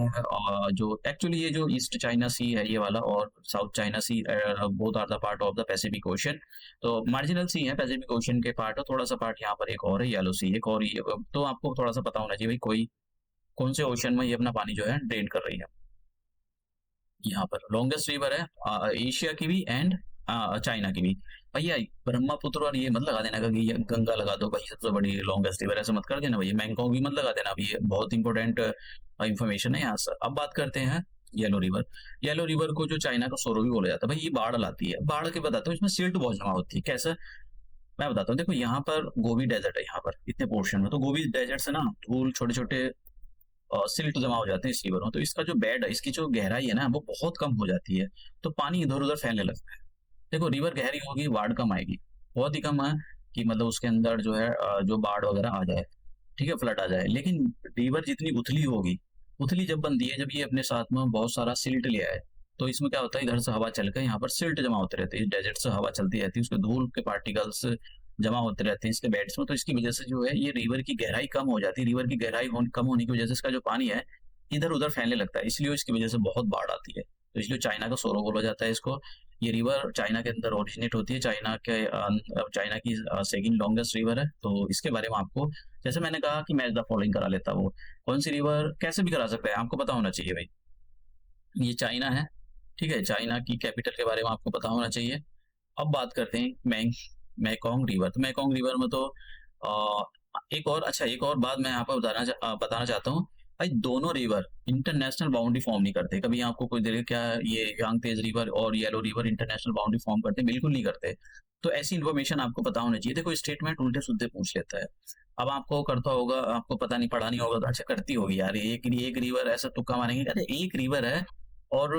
जो एक्चुअली ये जो ईस्ट चाइना सी है ये वाला, और South China Sea, both are the part of the Pacific Ocean. तो मार्जिनल सी है पैसिफिक ओशन के पार्ट, और थोड़ा सा पार्ट यहाँ पर एक और है येलो सी, एक और ये। तो आपको थोड़ा सा पता होना चाहिए भाई कोई कौन से ओशन में ये अपना पानी जो है ड्रेन कर रही है। यहाँ पर लॉन्गेस्ट रिवर है एशिया की भी एंड चाइना की भी। भैया ब्रह्मपुत्र और ये मत लगा देना कि ये गंगा लगा दो भाई सबसे बड़ी लॉन्गेस्ट रिवर, ऐसा मत कर देना भैया। मैंगकोंग भी मत लगा देना, अभी ये बहुत इंपॉर्टेंट इंफॉर्मेशन है यहाँ से। अब बात करते हैं येलो रिवर। येलो रिवर को जो चाइना का सोरो भी बोला जाता है भाई, ये बाढ़ लाती है। बाढ़ के बताता हूँ, इसमें सिल्ट बहुत जमा होती है। कैसे मैं बताता हूँ, देखो यहाँ पर गोबी डेजर्ट है, यहाँ पर इतने पोर्शन में, तो गोबी डेजर्ट से ना धूल छोटे छोटे सिल्ट जमा हो जाते हैं इस रिवर में। तो इसका जो बेड है, इसकी जो गहराई है ना वो बहुत कम हो जाती है, तो पानी इधर उधर फैलने लगता है। देखो रिवर गहरी होगी बाढ़ कम आएगी, बहुत ही कम है कि मतलब उसके अंदर जो है जो बाढ़ वगैरह आ जाए, ठीक है, फ्लड आ जाए। लेकिन रिवर जितनी उथली होगी, उथली जब बनती है, जब ये अपने साथ में बहुत सारा सिल्ट ले आए, तो इसमें क्या होता है, इधर से हवा चलकर यहाँ पर सिल्ट जमा होते रहते हैं, डेजर्ट से हवा चलती रहती है, उसके धूल के पार्टिकल्स जमा होते रहते हैं इसके बेड्स में। तो इसकी वजह से जो है ये रिवर की गहराई कम हो जाती है। रिवर की गहराई कम होने की वजह से इसका जो पानी है इधर उधर फैलने लगता है, इसलिए इसकी वजह से बहुत बाढ़ आती है। तो इसलिए चाइना का सोरो बोला जाता है इसको। ये रिवर चाइना के अंदर ओरिजिनेट होती है, चाइना की सेकंड लॉन्गेस्ट रिवर है। तो इसके बारे में आपको, जैसे मैंने कहा कि मैच द फॉलोइंग करा लेता, वो कौन सी रिवर कैसे भी करा सकता है, आपको पता होना चाहिए भाई। ये चाइना है, ठीक है, चाइना की कैपिटल के बारे में आपको पता होना चाहिए। अब बात करते हैं मैकोंग रिवर। तो मैकोंग रिवर में तो एक और बात मैं यहाँ पर बताना चाहता हूँ भाई, दोनों रिवर इंटरनेशनल बाउंड्री फॉर्म नहीं करते। कभी आपको कोई देखे क्या ये यांगतेज रिवर और yellow river international boundary form करते हैं? बिल्कुल नहीं करते। तो ऐसी इन्फॉर्मेशन आपको पता होनी चाहिए। देखो स्टेटमेंट उल्टे सुलटे पूछ लेता है। अब आपको करता होगा, आपको पता नहीं, पढ़ा नहीं होगा तो अच्छा करती होगी यार, एक रिवर ऐसा तुक्का मारेंगे, अरे एक रिवर है और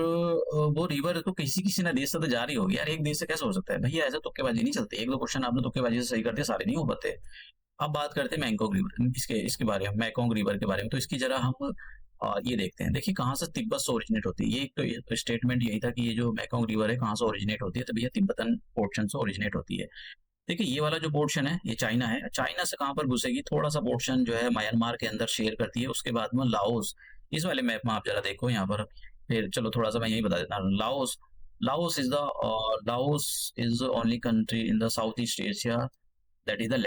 वो रिवर तो किसी किसी ने देश से तो जा रही होगी यार, एक देश से कैसे हो सकता है भैया? ऐसे तुक्केबाजी नहीं चलती। एक दो क्वेश्चन आपने तुक्केबाजी से सही करते, सारे नहीं हो पाते। अब बात करते हैं मैंकोंग रिवर, इसके इसके बारे में, मैकोंग रिवर के बारे में। तो इसकी जरा हम ये देखते हैं। देखिए कहाँ से तिब्बत से ओरिजिनेट होती है। ये तो स्टेटमेंट यही था कि ये जो मैकोंग रिवर है कहाँ से ओरिजिनेट होती है, तो भैया तिब्बतन पोर्शन से ओरिजिनेट होती है। देखिए ये वाला जो पोर्शन है ये चाइना है। चाइना से कहाँ पर घुसेगी, थोड़ा सा पोर्शन जो है म्यांमार के अंदर शेयर करती है, उसके बाद में लाओस। इस वाले मैप में आप जरा देखो यहाँ पर, फिर चलो थोड़ा सा मैं यही बता देता हूँ। Laos Laos is only country in the south east Asia that is the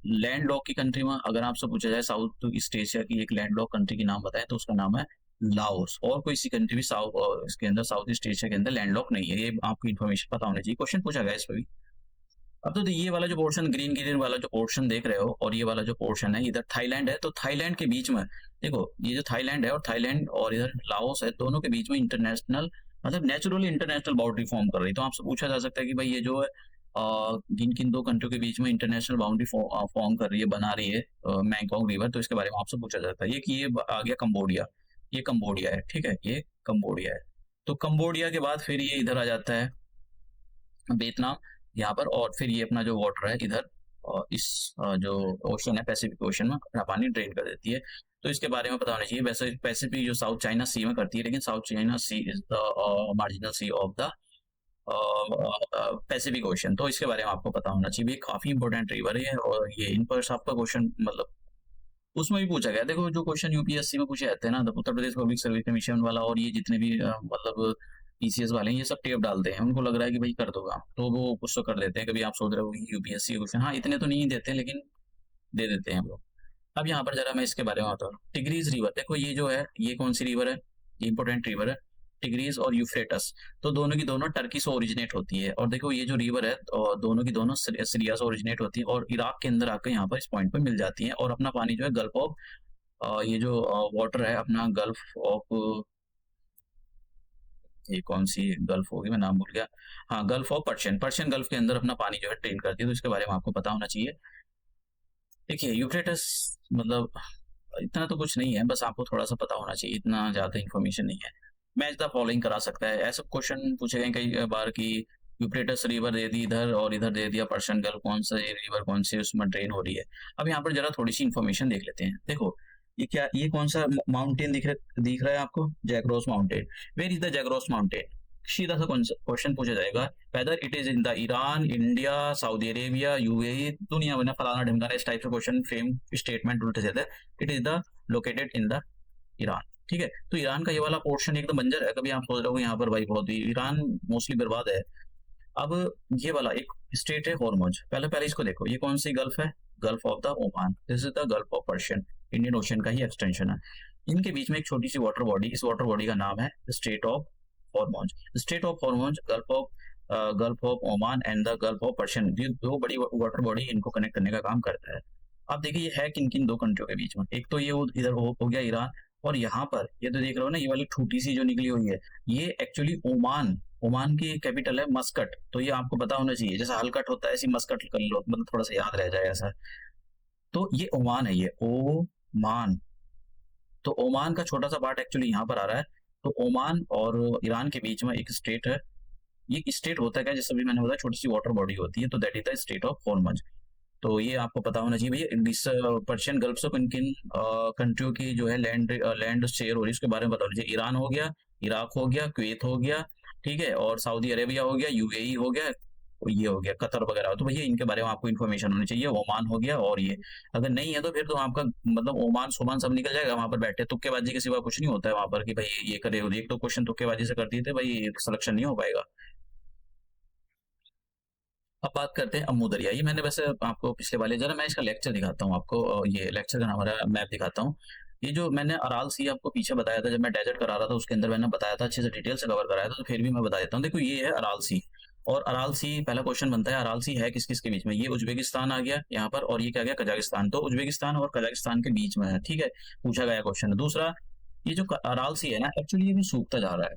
land lock की कंट्री में अगर आपसे पूछा जाए साउथ ईस्ट एशिया की एक लैंड लॉक कंट्री की नाम बताएं तो उसका नाम है लाओस। और कोई सी कंट्री भी साउथ इसके अंदर साउथ ईस्ट एशिया के अंदर लैंड लॉक नहीं है। ये आपको इन्फॉर्मेशन पता होनी चाहिए, क्वेश्चन पूछा गया इस पर भी। अब तो ये वाला जो पोर्शन, ग्रीन ग्रीन वाला जो पोर्शन देख रहे हो और ये वाला जो पोर्शन है, इधर थाईलैंड है। तो थाईलैंड के बीच में देखो, ये जो थाईलैंड है और इधर लाओस है, दोनों के बीच में इंटरनेशनल, मतलब नेचुरली इंटरनेशनल बाउंड्री फॉर्म कर रही है। तो आपसे पूछा जा सकता है कि भाई ये जो है किन किन दो कंट्रियों के बीच में इंटरनेशनल बाउंड्री फॉर्म कर रही है, बना रही है मैंकोंग रिवर। तो इसके बारे में आपसे पूछा जाता है। ये आ गया कंबोडिया, ये कंबोडिया है, ठीक है, ये कंबोडिया है। तो कंबोडिया के बाद फिर ये इधर आ जाता है वियतनाम यहाँ पर, और फिर ये अपना जो वाटर है इधर इस जो ओशन है पैसिफिक ओशन में अपना पानी ड्रेन कर देती है। तो इसके बारे में पता होना चाहिए। वैसे पैसिफिक जो साउथ चाइना सी में करती है, लेकिन South China Sea is the marginal sea of the Pacific Ocean. तो इसके बारे में आपको पता होना चाहिए। ये काफी इंपॉर्टेंट रिवर है और ये इन पर आपका क्वेश्चन मतलब उसमें भी पूछा गया। देखो जो क्वेश्चन यूपीएससी में पूछे जाते हैं ना, तो Uttar Pradesh public service commission वाला और ये जितने भी मतलब पीसीएस वाले हैं, ये सब टेप डालते हैं। उनको लग रहा है कि भाई कर दोगा तो वो कुछ तो कर देते हैं। कभी आप सोच रहे हो यूपीएससी क्वेश्चन, हाँ इतने तो नहीं देते लेकिन दे देते हैं हम लोग। अब यहाँ पर जरा मैं इसके बारे में बताऊँ। टिग्रीज रिवर, देखो ये जो है ये कौन सी रिवर है, ये इंपॉर्टेंट रिवर है, टिग्रीज और यूफ्रेटस। तो दोनों की दोनों टर्की से ओरिजिनेट होती है। और देखो ये जो रिवर है तो दोनों की दोनों सीरिया से ओरिजिनेट होती है और इराक के अंदर आकर यहाँ पर इस पॉइंट पर मिल जाती है। और अपना पानी जो है गल्फ ऑफ ये जो वाटर है अपना गल्फ ऑफ, ये कौन सी गल्फ होगी मैं नाम भूल गया, हाँ गल्फ ऑफ पर्शियन गल्फ के अंदर अपना पानी जो है ड्रेन करती है। तो इसके बारे में आपको पता होना चाहिए। देखिए यूफ्रेटस मतलब इतना तो कुछ नहीं है, बस आपको थोड़ा सा पता होना चाहिए, इतना ज्यादा इन्फॉर्मेशन नहीं है। मैच द फॉलोइंग करा सकता है। ऐसे क्वेश्चन पूछे गए कई बार कि यूफ्रेटस रिवर दे दी इधर और इधर दे दिया पर्शियन गल्फ, कौन सा ये रिवर कौन से उसमें ड्रेन हो रही है। अब यहाँ पर जरा थोड़ी सी इन्फॉर्मेशन देख लेते हैं। देखो ये कौन सा माउंटेन दिख रहा है आपको, Zagros mountain. Where is the Zagros mountain? सीधा सा क्वेश्चन पूछा जाएगा, whether it is in the Iran, India, Saudi Arabia, UAE, दुनिया में फलाना ढिमकाना, इस टाइप से क्वेश्चन फ्रेम स्टेटमेंट उल्टे जाते हैं। It is the located in the Iran, ठीक है। तो ईरान का ये वाला पोर्शन एकदम बंजर है। कभी आप सोच रहे हो यहाँ पर भाई बहुत ही ईरान मोस्टली बर्बाद है। अब ये वाला एक स्टेट है हॉर्मुज, पहले पहले इसको देखो, ये कौन सी गल्फ है, gulf of the Oman. This is the gulf of Persian, Indian ocean का ही एक्सटेंशन है। इनके बीच में एक छोटी सी वाटर बॉडी, इस वाटर बॉडी का नाम है state of Hormuz. State of Hormuz, gulf of Oman and the gulf of Persian, ये दो बड़ी वाटर बॉडी इनको कनेक्ट करने का काम करता है। अब देखिए ये है किन किन दो कंट्रियों के बीच में, एक तो ये इधर हो गया ईरान, और यहाँ पर ये तो देख रहे हो ना, ये वाली छोटी सी जो निकली हुई है ये एक्चुअली ओमान की कैपिटल है मस्कट। तो ये आपको पता होना चाहिए, जैसा हलकट होता है ऐसी मस्कट कर लो, मतलब थोड़ा सा याद रह जाए ऐसा। तो ये ओमान है, ये ओमान। तो ओमान का छोटा सा पार्ट एक्चुअली यहाँ पर आ रहा है। तो ओमान और ईरान के बीच में एक स्टेट है। ये स्टेट होता है क्या, जैसे भी मैंने बताया छोटी सी वाटर बॉडी होती है, तो that is the state of Hormuz. तो ये आपको पता होना चाहिए भैया। इस पर्शियन गल्फ से किन किन कंट्रियों की जो है लैंड शेयर हो रही है उसके बारे में बता दीजिए। ईरान हो गया, इराक हो गया, कुवैत हो गया, ठीक है, और सऊदी अरेबिया हो गया, यूएई हो गया, ये हो गया कतर वगैरह। तो भैया इनके बारे में आपको इन्फॉर्मेशन होनी चाहिए। ओमान हो गया, और ये अगर नहीं है तो फिर तो आपका मतलब ओमान सोमान सब निकल जाएगा। वहां पर बैठे तुक्केबाजी के सिवा कुछ नहीं होता है वहां पर कि भाई ये करे, एक तो क्वेश्चन तुक्केबाजी से कर दिए थे भाई, सिलेक्शन नहीं हो पाएगा। अब बात करते हैं अम्मू दरिया। ये मैंने वैसे आपको पिछले वाले, जरा मैं इसका लेक्चर दिखाता हूँ आपको, ये लेक्चर का हमारा मैप दिखाता हूँ। ये जो मैंने अराल सी आपको पीछे बताया था, जब मैं डेजर्ट करा रहा था उसके अंदर मैंने बताया था, अच्छे से डिटेल से कवर कराया था, तो फिर भी मैं बता देता हूँ। देखो ये है अराल सी, और अराल सी पहला क्वेश्चन बनता है, अराल सी है किस किस के बीच में? ये उज्बेकिस्तान आ गया यहाँ पर, और ये क्या गया कजाकिस्तान, तो उज्बेकिस्तान और कजाकिस्तान के बीच में है, ठीक है, पूछा गया क्वेश्चन। दूसरा, ये जो अराल सी है ना, एक्चुअली ये भी सूखता जा रहा है।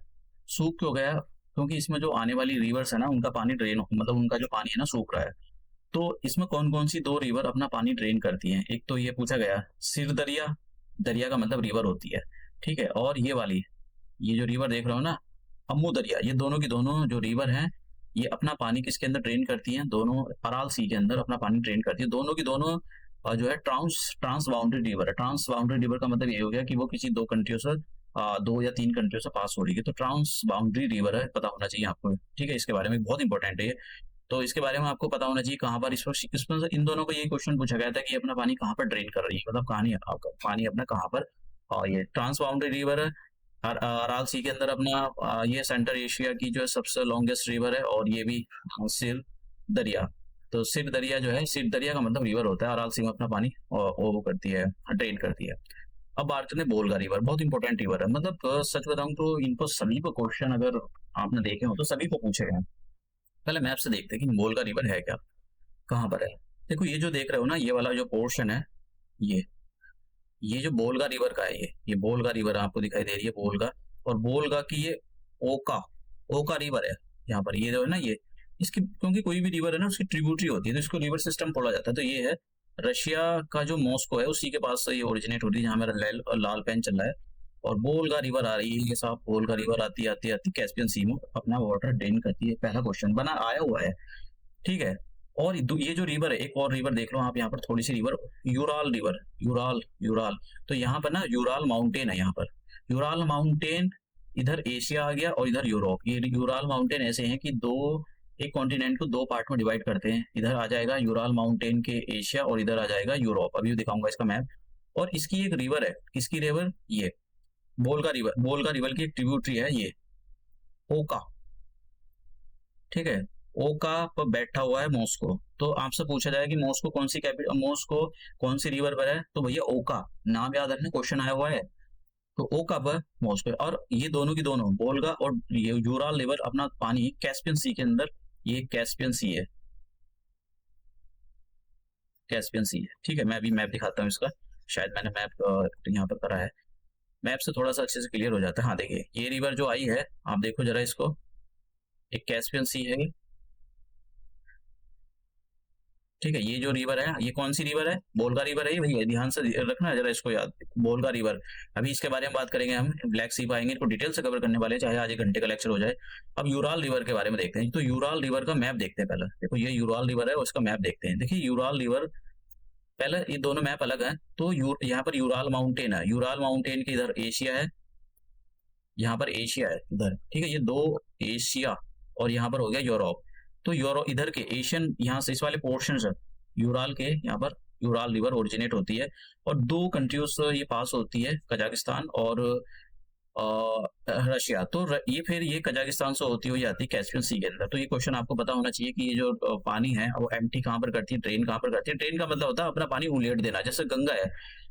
सूख क्यों गया? क्योंकि इसमें जो आने वाली रिवर्स है ना, उनका पानी ड्रेन, मतलब उनका जो पानी है ना सूख रहा है। तो इसमें कौन कौन सी दो रिवर अपना पानी ड्रेन करती हैं? एक तो ये पूछा गया सिर दरिया, दरिया का मतलब रिवर होती है, ठीक है, और ये वाली, ये जो रिवर देख रहे हो ना, अम्मू दरिया, ये दोनों की दोनों जो रिवर हैं, ये अपना पानी किसके अंदर ड्रेन करती हैं? दोनों अराल सी के अंदर अपना पानी ड्रेन करती है, दोनों की दोनों। जो है ट्रांस ट्रांस बाउंड्री रिवर है। ट्रांस बाउंड्री रिवर का मतलब ये हो गया कि वो किसी दो कंट्रियों से, दो या तीन कंट्रियों से पास हो रही है, तो ट्रांस बाउंड्री रिवर है, पता होना चाहिए आपको, ठीक है, इसके बारे में बहुत इंपॉर्टेंट है ये। तो इसके बारे में आपको पता होना चाहिए कहाँ पर, इसमें से इन दोनों को ये क्वेश्चन पूछा गया था कि अपना पानी कहाँ पर ड्रेन कर रही है, मतलब कहानी आपका पानी अपना कहाँ पर, और ये ट्रांस बाउंड्री रिवर है। अराल सी के अंदर अपना, ये सेंटर एशिया की जो है सबसे लॉन्गेस्ट रिवर है, और ये भी सिर दरिया। तो सिर दरिया जो है, सिर दरिया का मतलब रिवर होता है, अराल सी में अपना पानी वो करती है, ड्रेन करती है। अब बात करते हैं बोलगा रिवर, बहुत इंपॉर्टेंट रिवर है, मतलब सच बताऊं तो इनको सभी को क्वेश्चन अगर आपने देखे हो तो सभी को पूछे गए हैं। पहले मैप से देखते हैं कि बोलगा रिवर है क्या, कहाँ पर है। देखो ये जो देख रहे हो ना, ये वाला जो पोर्शन है, ये जो बोलगा रिवर का है, ये बोलगा रिवर आपको दिखाई दे रही है, बोलगा, और बोलगा की ये ओका, ओका रिवर है यहाँ पर, ये जो है ना, ये इसकी, क्योंकि कोई भी रिवर है ना उसकी ट्रिब्यूटरी होती है, तो इसको रिवर सिस्टम बोला जाता है। तो ये है रशिया का जो मॉस्को है उसी के पास से ये ओरिजिनेट होती है, जहाँ मेरा लाल पेन चल रहा है, और बोलगा रिवर आ रही है, ये साफ बोलगा रिवर आती आती आती कैस्पियन सी में अपना वाटर ड्रेन करती है। पहला क्वेश्चन बना आया हुआ है, ठीक है। और ये जो रिवर है, एक और रिवर देख लो आप यहाँ पर, थोड़ी सी river, Ural river, Ural Ural. तो यहाँ पर ना यूराल माउंटेन है, यहाँ पर यूराल माउंटेन, इधर एशिया आ गया और इधर यूरोप। ये यूराल माउंटेन ऐसे हैं कि दो, एक कॉन्टिनेंट को दो पार्ट में डिवाइड करते हैं, इधर आ जाएगा यूराल माउंटेन के एशिया और इधर आ जाएगा यूरोप, अभी दिखाऊंगा इसका मैप। और इसकी एक रिवर है, किसकी रिवर? ये बोलगा रिवर, बोलगा रिवर की एक ट्रिब्यूटरी है ये, ओका, ठीक है। ओका पर बैठा हुआ है मॉस्को। तो आपसे पूछा जाए कि मॉस्को कौन सी कैपिटल, मॉस्को कौन सी रिवर पर है, तो भैया ओका, नाम याद रखना, क्वेश्चन आया हुआ है। तो ओका पर मॉस्को, और ये दोनों की दोनों बोलगा और ये यूराल रिवर अपना पानी कैस्पियन सी के अंदर, ये कैस्पियन सी है, कैस्पियन सी है, ठीक है। मैं अभी मैप दिखाता हूँ इसका, शायद मैंने मैप यहाँ पर करा है, मैप से थोड़ा सा अच्छे से क्लियर हो जाता है। हाँ देखिए, ये रिवर जो आई है, आप देखो जरा इसको, एक कैस्पियन सी है, ठीक है। ये जो रिवर है, ये कौन सी रिवर है? बोलगा रिवर है ये भैया, ध्यान से रखना जरा इसको याद, बोलगा रिवर। अभी इसके बारे में बात करेंगे हम, ब्लैक सी पाएंगे, इसको डिटेल से कवर करने वाले हैं, चाहे आज एक घंटे का लेक्चर हो जाए। अब यूराल रिवर के बारे में देखते हैं। तो यूराल रिवर का मैप देखते हैं पहले। देखो ये यूराल रिवर है और इसका मैप देखते हैं। देखिए यूराल रिवर, पहले ये दोनों मैप अलग है। तो यहाँ पर यूराल माउंटेन है, यूराल माउंटेन के इधर एशिया है, यहाँ पर एशिया है इधर, ठीक है, ये दो एशिया, और यहाँ पर हो गया यूरोप। तो यूरोप इधर के एशियन, यहाँ से इस वाले पोर्शन से यूराल के, यहाँ पर यूराल रिवर ओरिजिनेट होती है, और दो कंट्रीज से ये पास होती है, कजाकिस्तान और रशिया। तो ये फिर ये कजाकिस्तान से होती हुई आती है कैस्पियन सी के अंदर। तो ये क्वेश्चन आपको पता होना चाहिए कि ये जो पानी है वो एम्प्टी कहाँ पर करती है, ड्रेन कहाँ पर करती है। ड्रेन का मतलब होता है अपना पानी उलेट देना, जैसे गंगा है,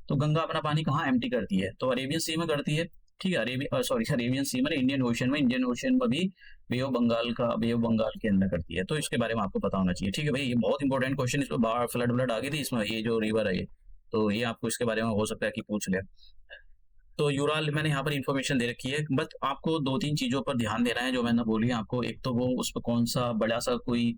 तो गंगा अपना पानी कहाँ एम्प्टी करती है, तो अरेबियन सी में करती है, ठीक है। अरेबियन सी में, इंडियन ओशन में, इंडियन ओशन में भी बे ऑफ बंगाल का, बे ऑफ बंगाल के अंदर करती है। तो इसके बारे में आपको पता होना चाहिए, ठीक है भाई, ये बहुत इंपॉर्टेंट क्वेश्चन, इसमें बाढ़ फ्लड व्लड आ गई थी इसमें, ये जो रिवर है ये, तो ये आपको इसके बारे में हो सकता है कि पूछ ले। तो यूराल मैंने यहाँ पर इंफॉर्मेशन दे रखी है, बस आपको दो तीन चीजों पर ध्यान देना है जो मैंने बोली आपको। एक तो वो उस पर कौन सा बड़ा सा कोई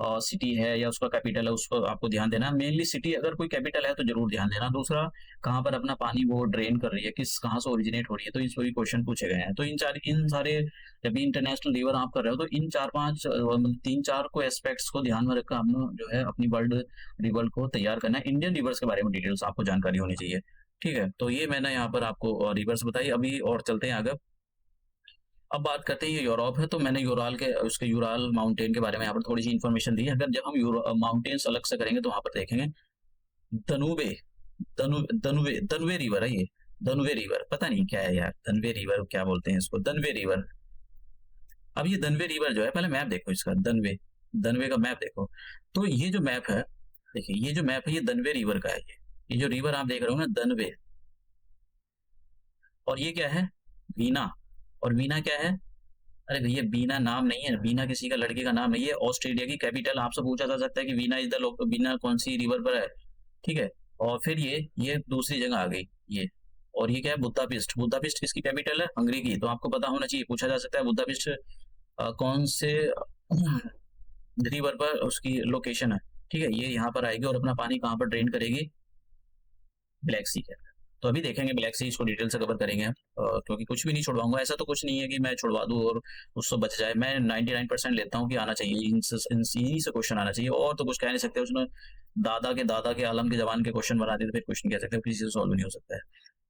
सिटी है या उसका कैपिटल है, उस पर आपको ध्यान देना है। मेनली सिटी, अगर कोई कैपिटल है तो जरूर ध्यान देना। दूसरा, कहाँ पर अपना पानी वो ड्रेन कर रही है, किस कहाँ से ओरिजिनेट हो रही है, तो इस पर भी क्वेश्चन पूछे गए हैं। तो इन सारे, जब भी इंटरनेशनल रिवर आप कर रहे हो तो इन चार पांच, तीन चार को एस्पेक्ट्स को ध्यान में रखकर आपने जो है अपनी वर्ल्ड रिवर को तैयार करना है। इंडियन रिवर्स के बारे में डिटेल्स आपको जानकारी होनी चाहिए, ठीक है। तो ये मैंने यहाँ पर आपको रिवर्स बताई। अभी और चलते हैं आगे। अब बात करते हैं, ये यूरोप है, तो मैंने यूराल के, उसके यूराल माउंटेन के बारे में यहाँ पर थोड़ी सी इन्फॉर्मेशन दी है। अगर जब हम माउंटेन्स अलग से करेंगे तो वहां पर देखेंगे दनुबे, दनुबे दनवे रिवर है ये, दनवे रिवर, पता नहीं क्या है यार, दनवे रिवर क्या बोलते हैं इसको, दनवे रिवर। अब ये दनवे रिवर जो है, पहले मैप देखो इसका, दनवे, दनवे का मैप देखो। तो ये जो मैप है, देखिए ये जो मैप है ये दनवे रिवर का है। ये जो रिवर आप देख रहे हो ना, दनवे, और ये क्या है, वीना। और वीना क्या है, अरे भैया बीना नाम नहीं है, बीना किसी का लड़के का नाम नहीं है, ऑस्ट्रेलिया की कैपिटल आपसे पूछा जा सकता है कि वीना इज द बीना कौन सी रिवर पर है, ठीक है। और फिर ये दूसरी जगह आ गई ये, और ये क्या है, बुदापेस्ट। बुदापेस्ट किसकी कैपिटल है, हंगरी की। तो आपको पता होना चाहिए, पूछा जा सकता है बुदापेस्ट कौन से रिवर पर उसकी लोकेशन है, ठीक है। ये यहाँ पर आएगी और अपना पानी कहाँ पर ड्रेन करेगी, ब्लैक सी के अंदर। तो अभी देखेंगे ब्लैक सी, इसको डिटेल से कवर करेंगे हम, क्योंकि कुछ भी नहीं छुड़वाऊंगा। ऐसा तो कुछ नहीं है कि मैं छुड़वा दूं और उससे बच जाए। मैं 99% लेता हूँ कि आना चाहिए, इन्हीं से क्वेश्चन आना चाहिए, और तो कुछ कह नहीं सकते। उसमें दादा के आलम के जवान के क्वेश्चन बना दिए तो फिर कुछ नहीं कह सकते, किसी से सॉल्व नहीं हो सकता है।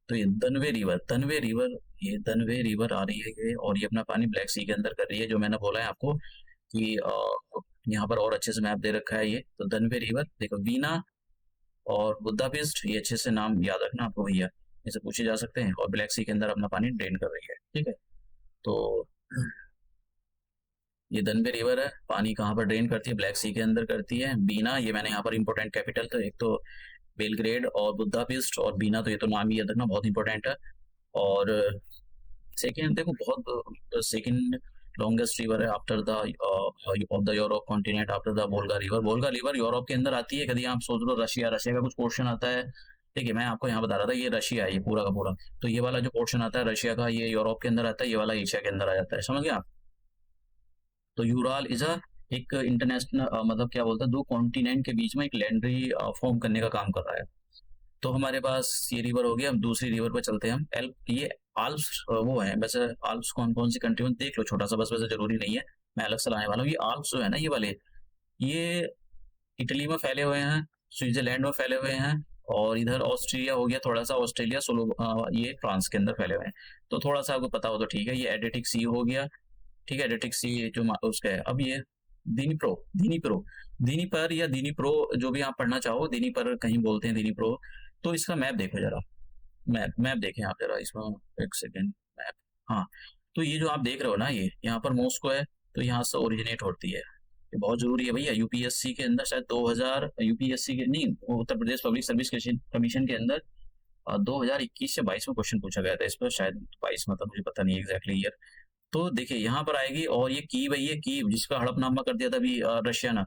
तो ये दनवे रिवर, दनवे रिवर, ये दनवे रिवर आ रही है ये, और ये अपना पानी ब्लैक सी के अंदर कर रही है। जो मैंने बोला है आपको कि यहाँ पर और अच्छे से मैप दे रखा है ये। तो दनवे रिवर देखो, वीना और बुदापेस्ट, ये अच्छे से नाम याद रखना आपको भैया, ऐसे पूछे जा सकते हैं। और ब्लैक सी के अंदर अपना पानी ड्रेन कर रही है, ठीक है। तो ये दनवे रिवर है, पानी कहाँ पर ड्रेन करती है, ब्लैक सी के अंदर करती है। बीना, ये मैंने यहाँ पर इंपॉर्टेंट कैपिटल, तो एक तो बेलग्रेड और बुदापेस्ट और बीना, तो ये तो नाम ही याद रखना बहुत इंपॉर्टेंट है। और सेकेंड देखो, बहुत सेकेंड लॉन्गेस्ट रिवर है after the of the Europe continent, after the Volga river. Volga river Europe के अंदर आती है। कभी आप सोच लो रशिया, रशिया का कुछ पोर्शन आता है, ठीक है। मैं आपको यहाँ बता रहा था, ये रशिया है, ये पूरा का पूरा। तो ये वाला जो पोर्शन आता है रशिया का, ये यूरोप के अंदर आता है, ये वाला एशिया के अंदर आ जाता है, समझ गए आप। तो यूराल इज अ एक इंटरनेशनल, मतलब क्या बोलते हैं, दो कॉन्टिनेंट के बीच में एक लैंडरी फॉर्म करने का काम कर रहा है। तो हमारे पास ये रिवर हो गया। अब दूसरी रिवर पर चलते हैं हम। एल्प, ये आल्प्स वो है। वैसे आल्प्स कौन कौन सी कंट्री में देख लो, छोटा सा बस, वैसे जरूरी नहीं है, मैं अलग से लाने वाला हूँ। ये आल्प्स जो है ना, ये वाले, ये इटली में फैले हुए हैं, स्विट्जरलैंड में फैले हुए हैं, और इधर ऑस्ट्रिया हो गया थोड़ा सा, ऑस्ट्रेलिया, ये फ्रांस के अंदर फैले हुए हैं। तो थोड़ा सा आपको पता हो तो ठीक है। ये एडिटिक सी हो गया, ठीक है। एडिटिक सी जो उसका है। अब ये दिनीप्रो, दिनीप्रो, दिनीपर या दिनीप्रो, जो भी आप पढ़ना चाहो, दिनीपर कहीं बोलते हैं, दिनीप्रो। तो इसका मैप देखो जरा, मैप मैप देखें आप जरा इसमें, एक सेकेंड, मैप। हाँ, तो ये जो आप देख रहे हो ना, ये यहाँ पर मॉस्को है, तो यहाँ से ओरिजिनेट होती है। ये बहुत जरूरी है भैया, यूपीएससी के अंदर शायद 2000, यूपीएससी के नहीं, Uttar Pradesh public service commission के अंदर 2021 से 22 में क्वेश्चन पूछा गया था इस पर, शायद 22 में था, मुझे पता नहीं एग्जैक्टली ईयर। तो देखिए यहाँ पर आएगी, और ये कीव है, ये कीव जिसका हड़पनामा कर दिया था अभी रशिया ने,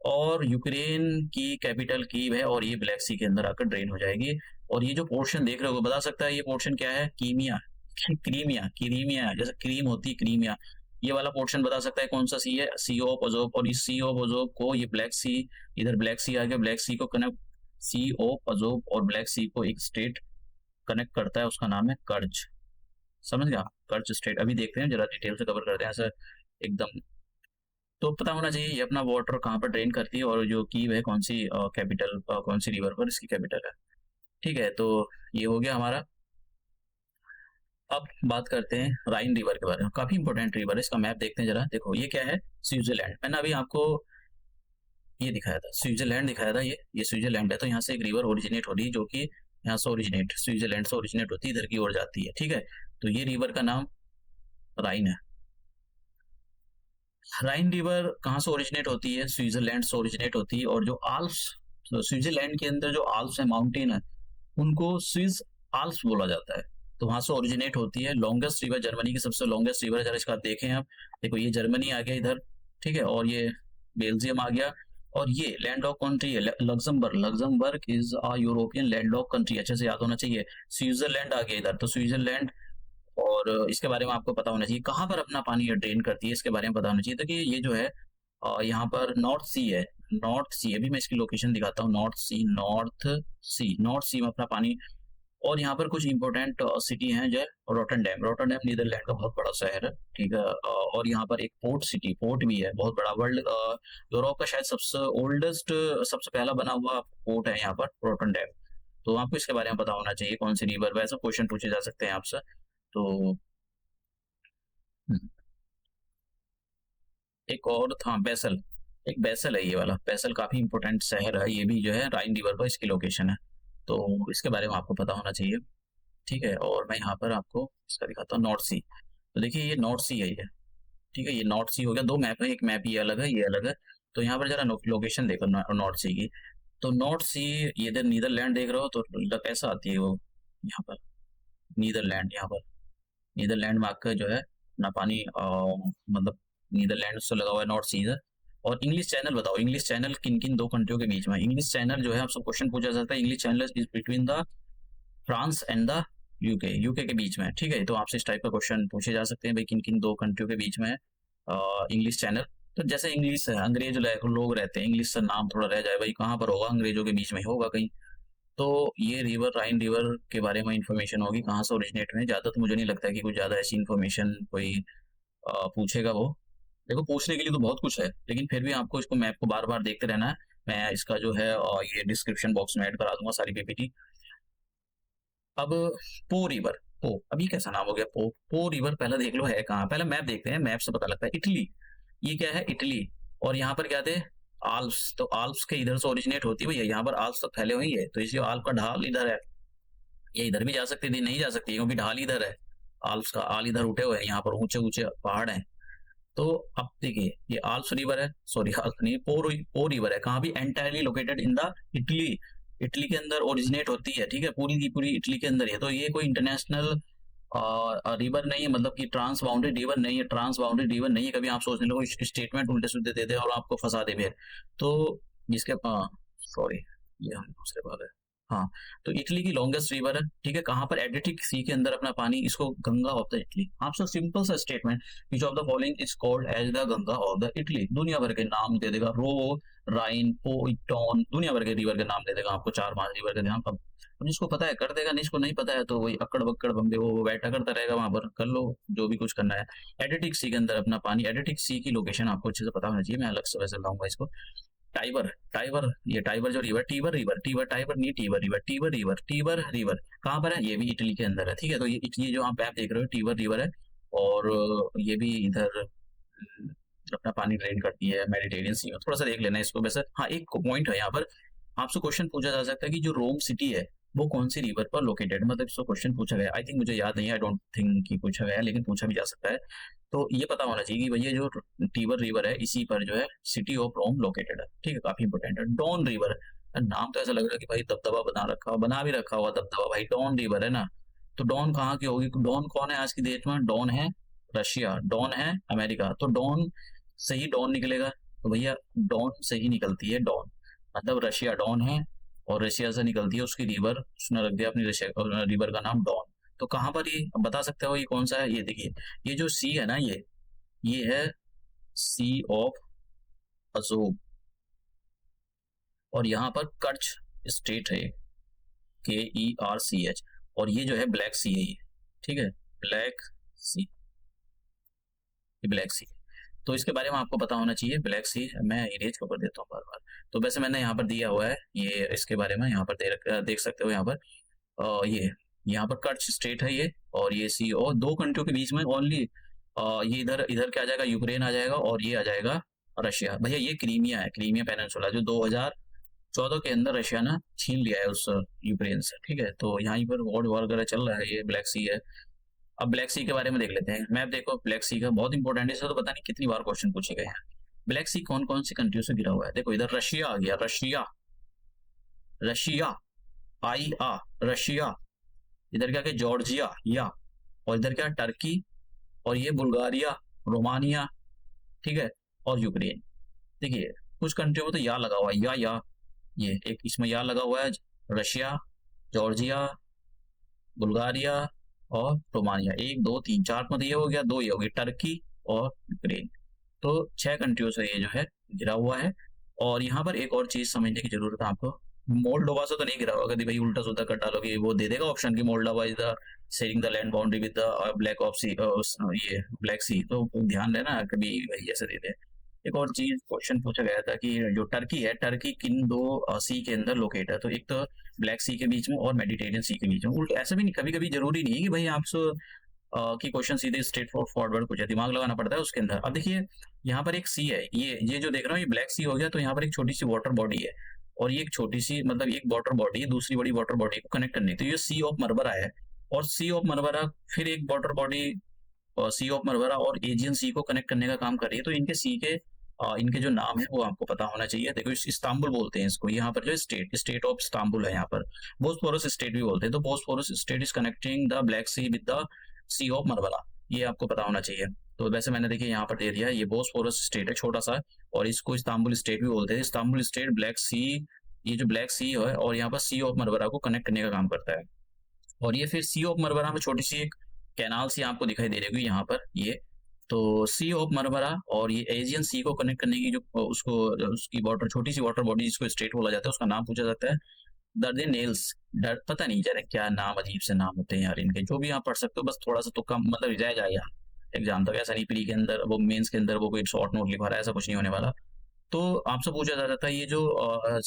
और यूक्रेन की कैपिटल कीव है, और ये ब्लैक सी के अंदर आकर ड्रेन हो जाएगी। और ये जो पोर्शन देख रहे हो, बता सकता है ये पोर्शन क्या है, कीमिया, क्रीमिया, क्रीमिया जैसे क्रीम होती है, क्रीमिया। ये वाला पोर्शन बता सकता है कौन सा सी है, सी ऑफ अजोब। और इस सी ऑफ अजोब को, ये ब्लैक सी, इधर ब्लैक सी आ गया, ब्लैक सी को कनेक्ट, सी ऑफ अजोब और ब्लैक सी को एक स्टेट कनेक्ट करता है, उसका नाम है कर्ज, समझ गया, कर्ज स्टेट। अभी देखते हैं जरा, डिटेल से कवर करते हैं सर एकदम। तो पता होना चाहिए ये अपना वाटर कहाँ पर ड्रेन करती है, और जो कीव है कौन सी कैपिटल, कौन सी रिवर पर इसकी कैपिटल है, ठीक है। तो ये हो गया हमारा। अब बात करते हैं राइन रिवर के बारे में, काफी इंपॉर्टेंट रिवर है, इसका मैप देखते हैं जरा। देखो ये क्या है, स्विट्जरलैंड। मैंने अभी आपको ये दिखाया था, स्विट्जरलैंड दिखाया था, ये स्विट्जरलैंड है। तो यहाँ से एक रिवर ओरिजिनेट हो रही है, जो कि यहाँ से ओरिजिनेट, स्विट्जरलैंड से ओरिजिनेट होती है, इधर की ओर जाती है, ठीक है। तो ये रिवर का नाम राइन है। राइन रिवर कहाँ से ओरिजिनेट होती है, स्विट्जरलैंड से ओरिजिनेट होती है। और जो आल्प्स, तो स्विट्जरलैंड के अंदर जो आल्प्स है, माउंटेन है, उनको स्विस आल्प्स बोला जाता है। तो वहां से ओरिजिनेट होती है। लॉन्गेस्ट रिवर, जर्मनी की सबसे लॉन्गेस्ट रिवर है, जरा इसका आप देखें आप। देखो ये जर्मनी आ गया इधर, ठीक है, और ये बेल्जियम आ गया, और ये लैंड लॉक कंट्री है Luxembourg. Luxembourg is a European land lock country, अच्छे से याद होना चाहिए। स्विट्जरलैंड आ गया इधर, तो स्विट्जरलैंड। और इसके बारे में आपको पता होना चाहिए, कहाँ पर अपना पानी ये ड्रेन करती है, इसके बारे में पता होना चाहिए। तो कि ये जो है यहाँ पर नॉर्थ सी है, नॉर्थ सी, अभी मैं इसकी लोकेशन दिखाता हूँ। नॉर्थ सी, नॉर्थ सी, नॉर्थ सी में अपना पानी। और यहाँ पर कुछ इंपॉर्टेंट सिटी हैं, जो रोटरडैम। रोटरडैम नीदरलैंड का बहुत बड़ा शहर है, ठीक है। और यहाँ पर एक पोर्ट सिटी, पोर्ट भी है बहुत बड़ा, वर्ल्ड यूरोप का शायद सबसे ओल्डेस्ट, सबसे पहला बना हुआ पोर्ट है यहाँ पर, रोटरडैम। तो आपको इसके बारे में पता होना चाहिए, कौन सी रिवर, वैसे क्वेश्चन पूछे जा सकते हैं आपसे। तो एक और था बेसल, एक बेसल है ये वाला, बेसल काफी इंपॉर्टेंट शहर है, ये भी जो है राइन रिवर पर इसकी लोकेशन है। तो इसके बारे में आपको पता होना चाहिए, ठीक है। और मैं यहाँ पर आपको इसका दिखाता हूँ, नॉर्थ सी। तो देखिए ये नॉर्थ सी है ये, ठीक है। ये नॉर्थ सी हो गया, दो मैप है, एक मैप ये अलग है, ये अलग है। तो यहाँ पर जरा लोकेशन देखो नॉर्थ सी की। तो नॉर्थ सी, ये इधर नीदरलैंड देख रहे हो, तो कैसा आती है वो यहाँ पर, नीदरलैंड, यहाँ पर नीदरलैंड में आकर जो है अपना पानी मतलब नीदरलैंड से लगा हुआ है नॉर्थ सी इधर। और इंग्लिश चैनल बताओ, इंग्लिश चैनल किन किन दो कंट्रियों के बीच में? इंग्लिश चैनल जो है आपसे क्वेश्चन पूछा जाता है, English channel is between the France and the UK, UK के बीच में, ठीक है। तो आपसे इस टाइप का क्वेश्चन पूछे जा सकते हैं भाई, किन किन दो कंट्रियों के बीच में है इंग्लिश चैनल। तो जैसे इंग्लिश है, अंग्रेज लोग रहते हैं, इंग्लिश से नाम थोड़ा रह जाए भाई, कहाँ पर होगा? अंग्रेजों के बीच में ही होगा कहीं। तो ये रिवर, राइन रिवर के बारे में इंफॉर्मेशन होगी, कहाँ से ओरिजिनेट हुए। ज़्यादा तो मुझे नहीं लगता है कि कुछ ज़्यादा ऐसी इंफॉर्मेशन कोई पूछेगा वो। देखो पूछने के लिए तो बहुत कुछ है, लेकिन फिर भी आपको इसको मैप को बार बार देखते रहना है। मैं इसका जो है ये डिस्क्रिप्शन बॉक्स में ऐड करा दूंगा सारी पीपीटी। अब पो रिवर, पो, अभी कैसा नाम हो गया पो? पो रिवर पहले देख लो है कहाँ, पहले मैप देखते हैं, मैप से पता लगता है। इटली, ये क्या है? इटली। और यहाँ पर क्या थे? आल्प्स। तो आल्प्स के इधर से ओरिजिनेट होती है भैया, यहाँ पर आल्प्स तक फैले हुए हैं, तो इसलिए आल्प का ढाल इधर है। ये इधर भी जा सकती थी, नहीं जा सकती क्योंकि ढाल इधर है, आल्प्स का आल इधर उठे हुए हैं, यहाँ पर ऊंचे ऊंचे पहाड़ हैं। तो अब देखिए, ये आल्प्स रिवर है, सॉरी आल्प्स नहीं, पो रिवर है, कहाँ भी entirely located in the Italy, Italy के अंदर ओरिजिनेट होती है, ठीक है, पूरी की पूरी इटली के अंदर है। तो ये कोई इंटरनेशनल रिवर नहीं है, मतलब कि ट्रांस बाउंड्री रिवर नहीं है, ट्रांस बाउंड्री रिवर नहीं है। कभी आप सोचने लोग स्टेटमेंट उल्टे सीधे दे दे और आपको फंसा दे फिर। तो जिसके सॉरी, ये हम दूसरे बात है। हाँ, तो इटली की लॉन्गेस्ट रिवर है, ठीक है, कहाँ पर? एड्रियाटिक सी के अंदर अपना पानी, इसको गंगा ऑफ द इटली। आपसे सिंपल सा statement, which of the following is called as the Ganga of the Italy. दुनिया भर के नाम दे देगा, रो, राइन, पोइटॉन, दुनिया भर के रिवर के नाम दे देगा आपको, 4-5 रिवर के नाम। अब जिसको पता है कर देगा, जिसको नहीं पता है तो वही अक्कड़ बक्कड़ बम्बे वो बैठा करता रहेगा वहां पर, कर लो जो भी कुछ करना है। एडिटिक सी के अंदर अपना पानी, एडिटिक सी की लोकेशन आपको अच्छे से पता होना चाहिए, मैं अलग से वैसे लाऊंगा इसको। टाइबर, टाइबर, ये टाइबर जो रिवर, टीबर रिवर, टीबर टाइबर नहीं, टीबर रिवर, टीबर रिवर, टीबर रिवर कहाँ पर है? ये भी इटली के अंदर है, ठीक है। तो ये जो आप मैप देख रहे हो, टीबर रिवर है। और ये भी इधर अपना पानी ड्रेन करती है मेडिटेरियन सी में, थोड़ा सा देख लेना इसको। वैसे हाँ, एक पॉइंट है यहाँ पर, आपसे क्वेश्चन पूछा जा सकता है कि जो रोम सिटी है वो कौन सी रिवर पर लोकेटेड, मतलब इसको क्वेश्चन पूछा गया। आई थिंक, मुझे याद नहीं है, आई डोंट थिंक कि पूछा गया है, लेकिन पूछा भी जा सकता है। तो ये पता होना चाहिए कि भैया जो टीबर रिवर है, इसी पर जो है सिटी ऑफ रोम लोकेटेड है, ठीक है, काफी इंपोर्टेंट है। डॉन रिवर, नाम तो ऐसा लग रहा है कि भाई दबदबा बना भी रखा हुआ दबदबा, भाई डॉन रिवर है ना। तो डॉन कहाँ की होगी? डॉन कौन है आज की डेट में? डॉन है रशिया, डॉन है अमेरिका। तो डॉन से ही डॉन निकलेगा, तो भैया डॉन से ही निकलती है डॉन, मतलब रशिया डॉन है, और रशिया से निकलती है उसकी रिवर, उसने रख दिया अपनी रशिया रिवर का नाम डॉन। तो कहाँ पर ये बता सकते हो ये कौन सा है? ये देखिए, ये जो सी है ना, ये है सी ऑफ अजोब, और यहाँ पर कर्च स्टेट है, KERCH, और ये जो है ब्लैक सी है ये, ठीक है, ब्लैक सी, ये ब्लैक सी। तो इसके बारे में आपको पता होना चाहिए, ब्लैक सी। मैं इरेज कर देता हूँ बार बार। तो वैसे मैंने यहाँ पर दिया हुआ है ये, इसके बारे में यहाँ पर देख सकते हो यहाँ पर ये यहाँ पर कर्च स्टेट है ये, और ये सी, और दो कंट्रियों के बीच में ओनली ये इधर इधर क्या आ जाएगा? यूक्रेन आ जाएगा, और ये आ जाएगा रशिया। भैया ये क्रीमिया है, क्रीमिया पेनिनसुला, जो 2014 के अंदर रशिया ने छीन लिया है उस यूक्रेन से, ठीक है। तो यहाँ पर वॉर वगैरह चल रहा है, ये ब्लैक सी है। अब ब्लैक सी के बारे में देख लेते हैं। मैप देखो, ब्लैक सी का बहुत इंपॉर्टेंट है, इससे तो पता नहीं कितनी बार क्वेश्चन पूछे गए हैं। ब्लैक सी कौन कौन सी कंट्रियों से घिरा हुआ है? देखो इधर रशिया आ गया, रशिया, रशिया, रशिया। इधर क्या क्या? जॉर्जिया, या, और इधर क्या? टर्की, और ये बुल्गारिया, रोमानिया, ठीक है, और यूक्रेन। देखिए कुछ कंट्रियों में तो या लगा हुआ है, या ये एक इसमें या लगा हुआ है, रशिया, जॉर्जिया, बुल्गारिया और रोमानिया। 1 2 3 4 मतलब ये हो गया, 2 ये हो गई, टर्की और यूक्रेन। तो 6 कंट्रियों से ये जो है घिरा हुआ है। और यहाँ पर एक और चीज समझने की जरूरत है आपको, मोल्डोवा से तो नहीं घिरा होगा, भाई उल्टा सुल्टा कर डालोगे वो दे देगा ऑप्शन की Moldova is the sharing the land boundary with the Black of Sea, ये ब्लैक सी। तो ध्यान देना कभी भाई ऐसे दे दे। एक और चीज क्वेश्चन पूछा गया था कि जो टर्की है, टर्की किन दो सी के अंदर लोकेट है? तो एक तो ब्लैक सी के बीच में और मेडिटेरियन सी के बीच में। उल्टा ऐसा भी नहीं, कभी कभी जरूरी नहीं है कि भाई आपसे कि क्वेश्चन सीधे स्ट्रेट फॉरवर्ड कुछ है, दिमाग लगाना पड़ता है उसके अंदर। अब देखिए यहाँ पर एक सी है, ये जो देख रहा हूँ ये ब्लैक सी हो गया, तो यहाँ पर एक छोटी सी वाटर बॉडी है, और ये एक छोटी सी, मतलब एक वाटर बॉडी है दूसरी बड़ी वाटर बॉडी को कनेक्ट करने, तो ये सी ऑफ मरबरा है। और सी ऑफ मरबरा फिर एक वाटर बॉडी सी ऑफ मरबरा और एजियन सी को कनेक्ट करने का काम कर रही है। तो इनके सी के इनके जो नाम है वो आपको पता होना चाहिए। देखो इस्तांबुल बोलते हैं इसको, यहाँ पर जो स्टेट स्टेट ऑफ इस्तांबुल है यहाँ पर। बोस्फोरस स्टेट भी बोलते हैं। तो Bosphorus strait is connecting the Black Sea with the Sea of Marmara, ये आपको पता होना चाहिए। तो वैसे मैंने देखिए यहाँ पर दे दिया, ये बोस्फोरस स्टेट है छोटा सा, और इसको इस्तांबुल स्टेट भी बोलते हैं। इस्तांबुल स्टेट ब्लैक सी, ये जो ब्लैक सी है और यहाँ पर सी ऑफ मरमरा को कनेक्ट करने का काम करता है। और ये फिर सी ऑफ मरमरा में छोटी सी एक कैनाल सी आपको दिखाई दे रही होगी यहाँ पर, ये तो सी ऑफ मरमरा और ये एजियन सी को कनेक्ट करने की जो उसको उसकी वाटर छोटी सी वाटर बॉडी जिसको स्टेट बोला जाता है, उसका नाम पूछा जाता है दर्द नेल्स। डर पता नहीं जरा क्या नाम, अजीब से नाम होते हैं यार इनके, जो भी आप पढ़ सकते हो, बस थोड़ा सा तुक्का मतलब रह जाएगा एग्जाम तक। ऐसा नहीं प्री के अंदर वो मेंस के अंदर वो कोई शॉर्ट नोट लिखवा रहा है, ऐसा कुछ नहीं होने वाला। तो आपसे पूछा जा रहा था ये जो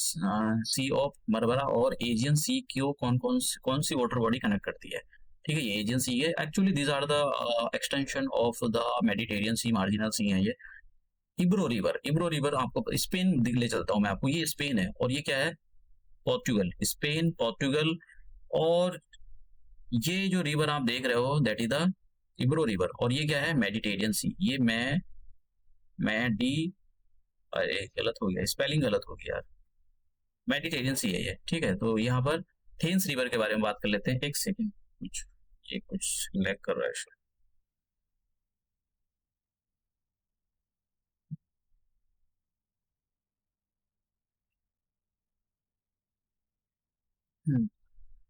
सी ऑफ मरमरा और एजियन सी को कौन सी वाटर बॉडी कनेक्ट करती है। ठीक है, ये एजियन सी है actually, these are the extension of the Mediterranean Sea, marginal sea है ये। इब्रो रिवर, इब्रो रिवर आपको स्पेन ले चलता हूँ मैं आपको, ये स्पेन है और ये क्या है, पोर्टुगल। स्पेन, पोर्टुगल, और ये जो रिवर आप देख रहे हो दैट इज द इब्रो रिवर, और ये क्या है, मेडिटेरियन सी। ये मैं डी, अरे गलत हो गया, स्पेलिंग गलत हो गया यार, मेडिटेरियन सी है ये। ठीक है, तो यहाँ पर थेम्स रिवर के बारे में बात कर लेते हैं। एक सेकेंड, कुछ ये कुछ लैग कर रहा है शायद।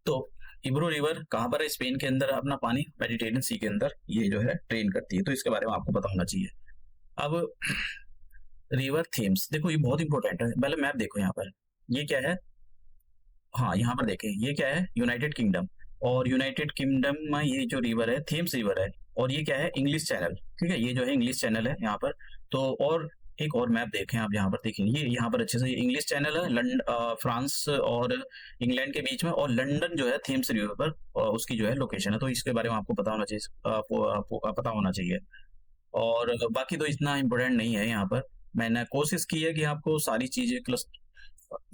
तो इब्रो रिवर कहाँ पर है, स्पेन के अंदर अपना पानी मेडिटेरियन सी के अंदर ये जो है ट्रेन करती है, तो इसके बारे में आपको पता होना चाहिए। अब रिवर थेम्स देखो, ये बहुत इंपॉर्टेंट है, पहले मैप देखो यहाँ पर, ये क्या है, हाँ यहाँ पर देखें ये क्या है, यूनाइटेड किंगडम। और यूनाइटेड किंगडम में ये जो रिवर है थेम्स रिवर है, और ये क्या है, इंग्लिश चैनल। ठीक है, ये जो है इंग्लिश चैनल है यहाँ पर। तो और एक और मैप देखें आप, यहाँ पर देखें ये यहाँ पर अच्छे से, ये इंग्लिश चैनल है लंदन, फ्रांस और इंग्लैंड के बीच में, और लंदन जो है थेम्स रिवर पर उसकी जो है लोकेशन है। तो इसके बारे में आपको पता होना चाहिए, पता होना चाहिए। और बाकी तो इतना इम्पोर्टेंट नहीं है यहाँ पर। मैंने कोशिश की है कि आपको सारी चीजें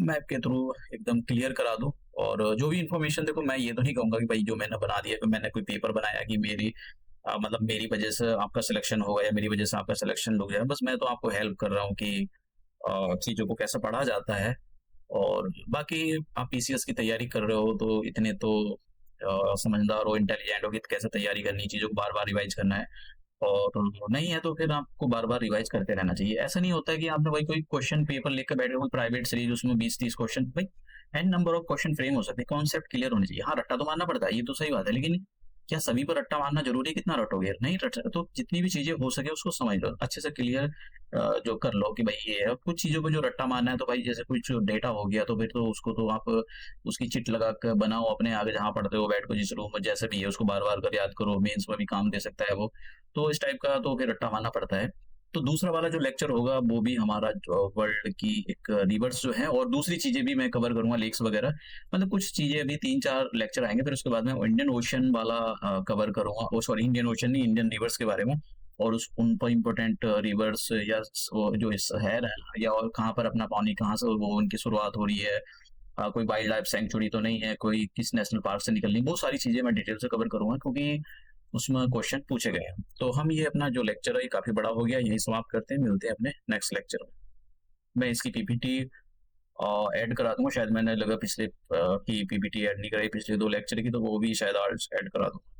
मैप के थ्रू एकदम क्लियर करा दूं। और जो भी इंफॉर्मेशन, देखो मैं ये तो नहीं कहूंगा कि भाई जो मैंने बना दिया, कि मैंने कोई पेपर बनाया कि मेरी मतलब मेरी वजह से आपका सिलेक्शन होगा या मेरी वजह से आपका सिलेक्शन रुक जाए। बस मैं तो आपको हेल्प कर रहा हूँ कि चीजों को कैसे पढ़ा जाता है। और बाकी आप पीसीएस की तैयारी कर रहे हो तो इतने तो समझदार हो, इंटेलिजेंट हो कि कैसे तैयारी करनी, चीजों को बार बार रिवाइज करना है। और नहीं है तो फिर आपको बार बार रिवाइज करते रहना चाहिए। ऐसा नहीं होता है कि आपने भाई कोई क्वेश्चन पेपर लेकर बैठे हो प्राइवेट सीरीज, उसमें 20-30 क्वेश्चन, भाई n number of question frame हो सकते हैं, कॉन्सेप्ट क्लियर होने चाहिए। हाँ रट्टा तो मारना पड़ता है, ये तो सही बात है, लेकिन क्या सभी पर रट्टा मारना जरूरी है, कितना रटोगे, नहीं रट, तो जितनी भी चीजें हो सके उसको समझ लो अच्छे से, क्लियर जो कर लो कि भाई ये है। कुछ चीजों पे जो रट्टा मारना है, तो भाई जैसे कुछ डेटा हो गया तो फिर तो उसको तो आप उसकी चिट लगा कर बनाओ अपने आगे, जहाँ पढ़ते हो बैठ को, जिस रूम में जैसे भी है उसको बार बार कर याद करो, मेंस में भी काम दे सकता है वो। तो इस टाइप का तो फिर रट्टा मारना पड़ता है। तो दूसरा वाला जो लेक्चर होगा वो भी हमारा वर्ल्ड की एक रिवर्स जो है, और दूसरी चीजें भी मैं कवर करूंगा, लेक्स वगैरह, मतलब कुछ चीजें अभी 3-4 लेक्चर आएंगे। फिर उसके बाद में इंडियन ओशन वाला कवर करूंगा, ओ सॉरी इंडियन ओशन नहीं, इंडियन रिवर्स के बारे में, और उस उन पर इम्पोर्टेंट रिवर्स या वो जो इस है या और कहाँ पर अपना पानी कहाँ से वो उनकी शुरुआत हो रही है, कोई वाइल्ड लाइफ सेंचुरी तो नहीं है, कोई किस नेशनल पार्क से निकलनी, वो सारी चीजें मैं डिटेल से कवर करूंगा, क्योंकि उसमें क्वेश्चन पूछे गए हैं। तो हम ये अपना जो लेक्चर है ये काफी बड़ा हो गया, यही समाप्त करते हैं, मिलते हैं अपने नेक्स्ट लेक्चर में। मैं इसकी पीपीटी ऐड करा दूंगा, शायद मैंने लगा पिछले की पीपीटी ऐड नहीं कराई, पिछले 2 लेक्चर की, तो वो भी शायद आज ऐड करा दूंगा।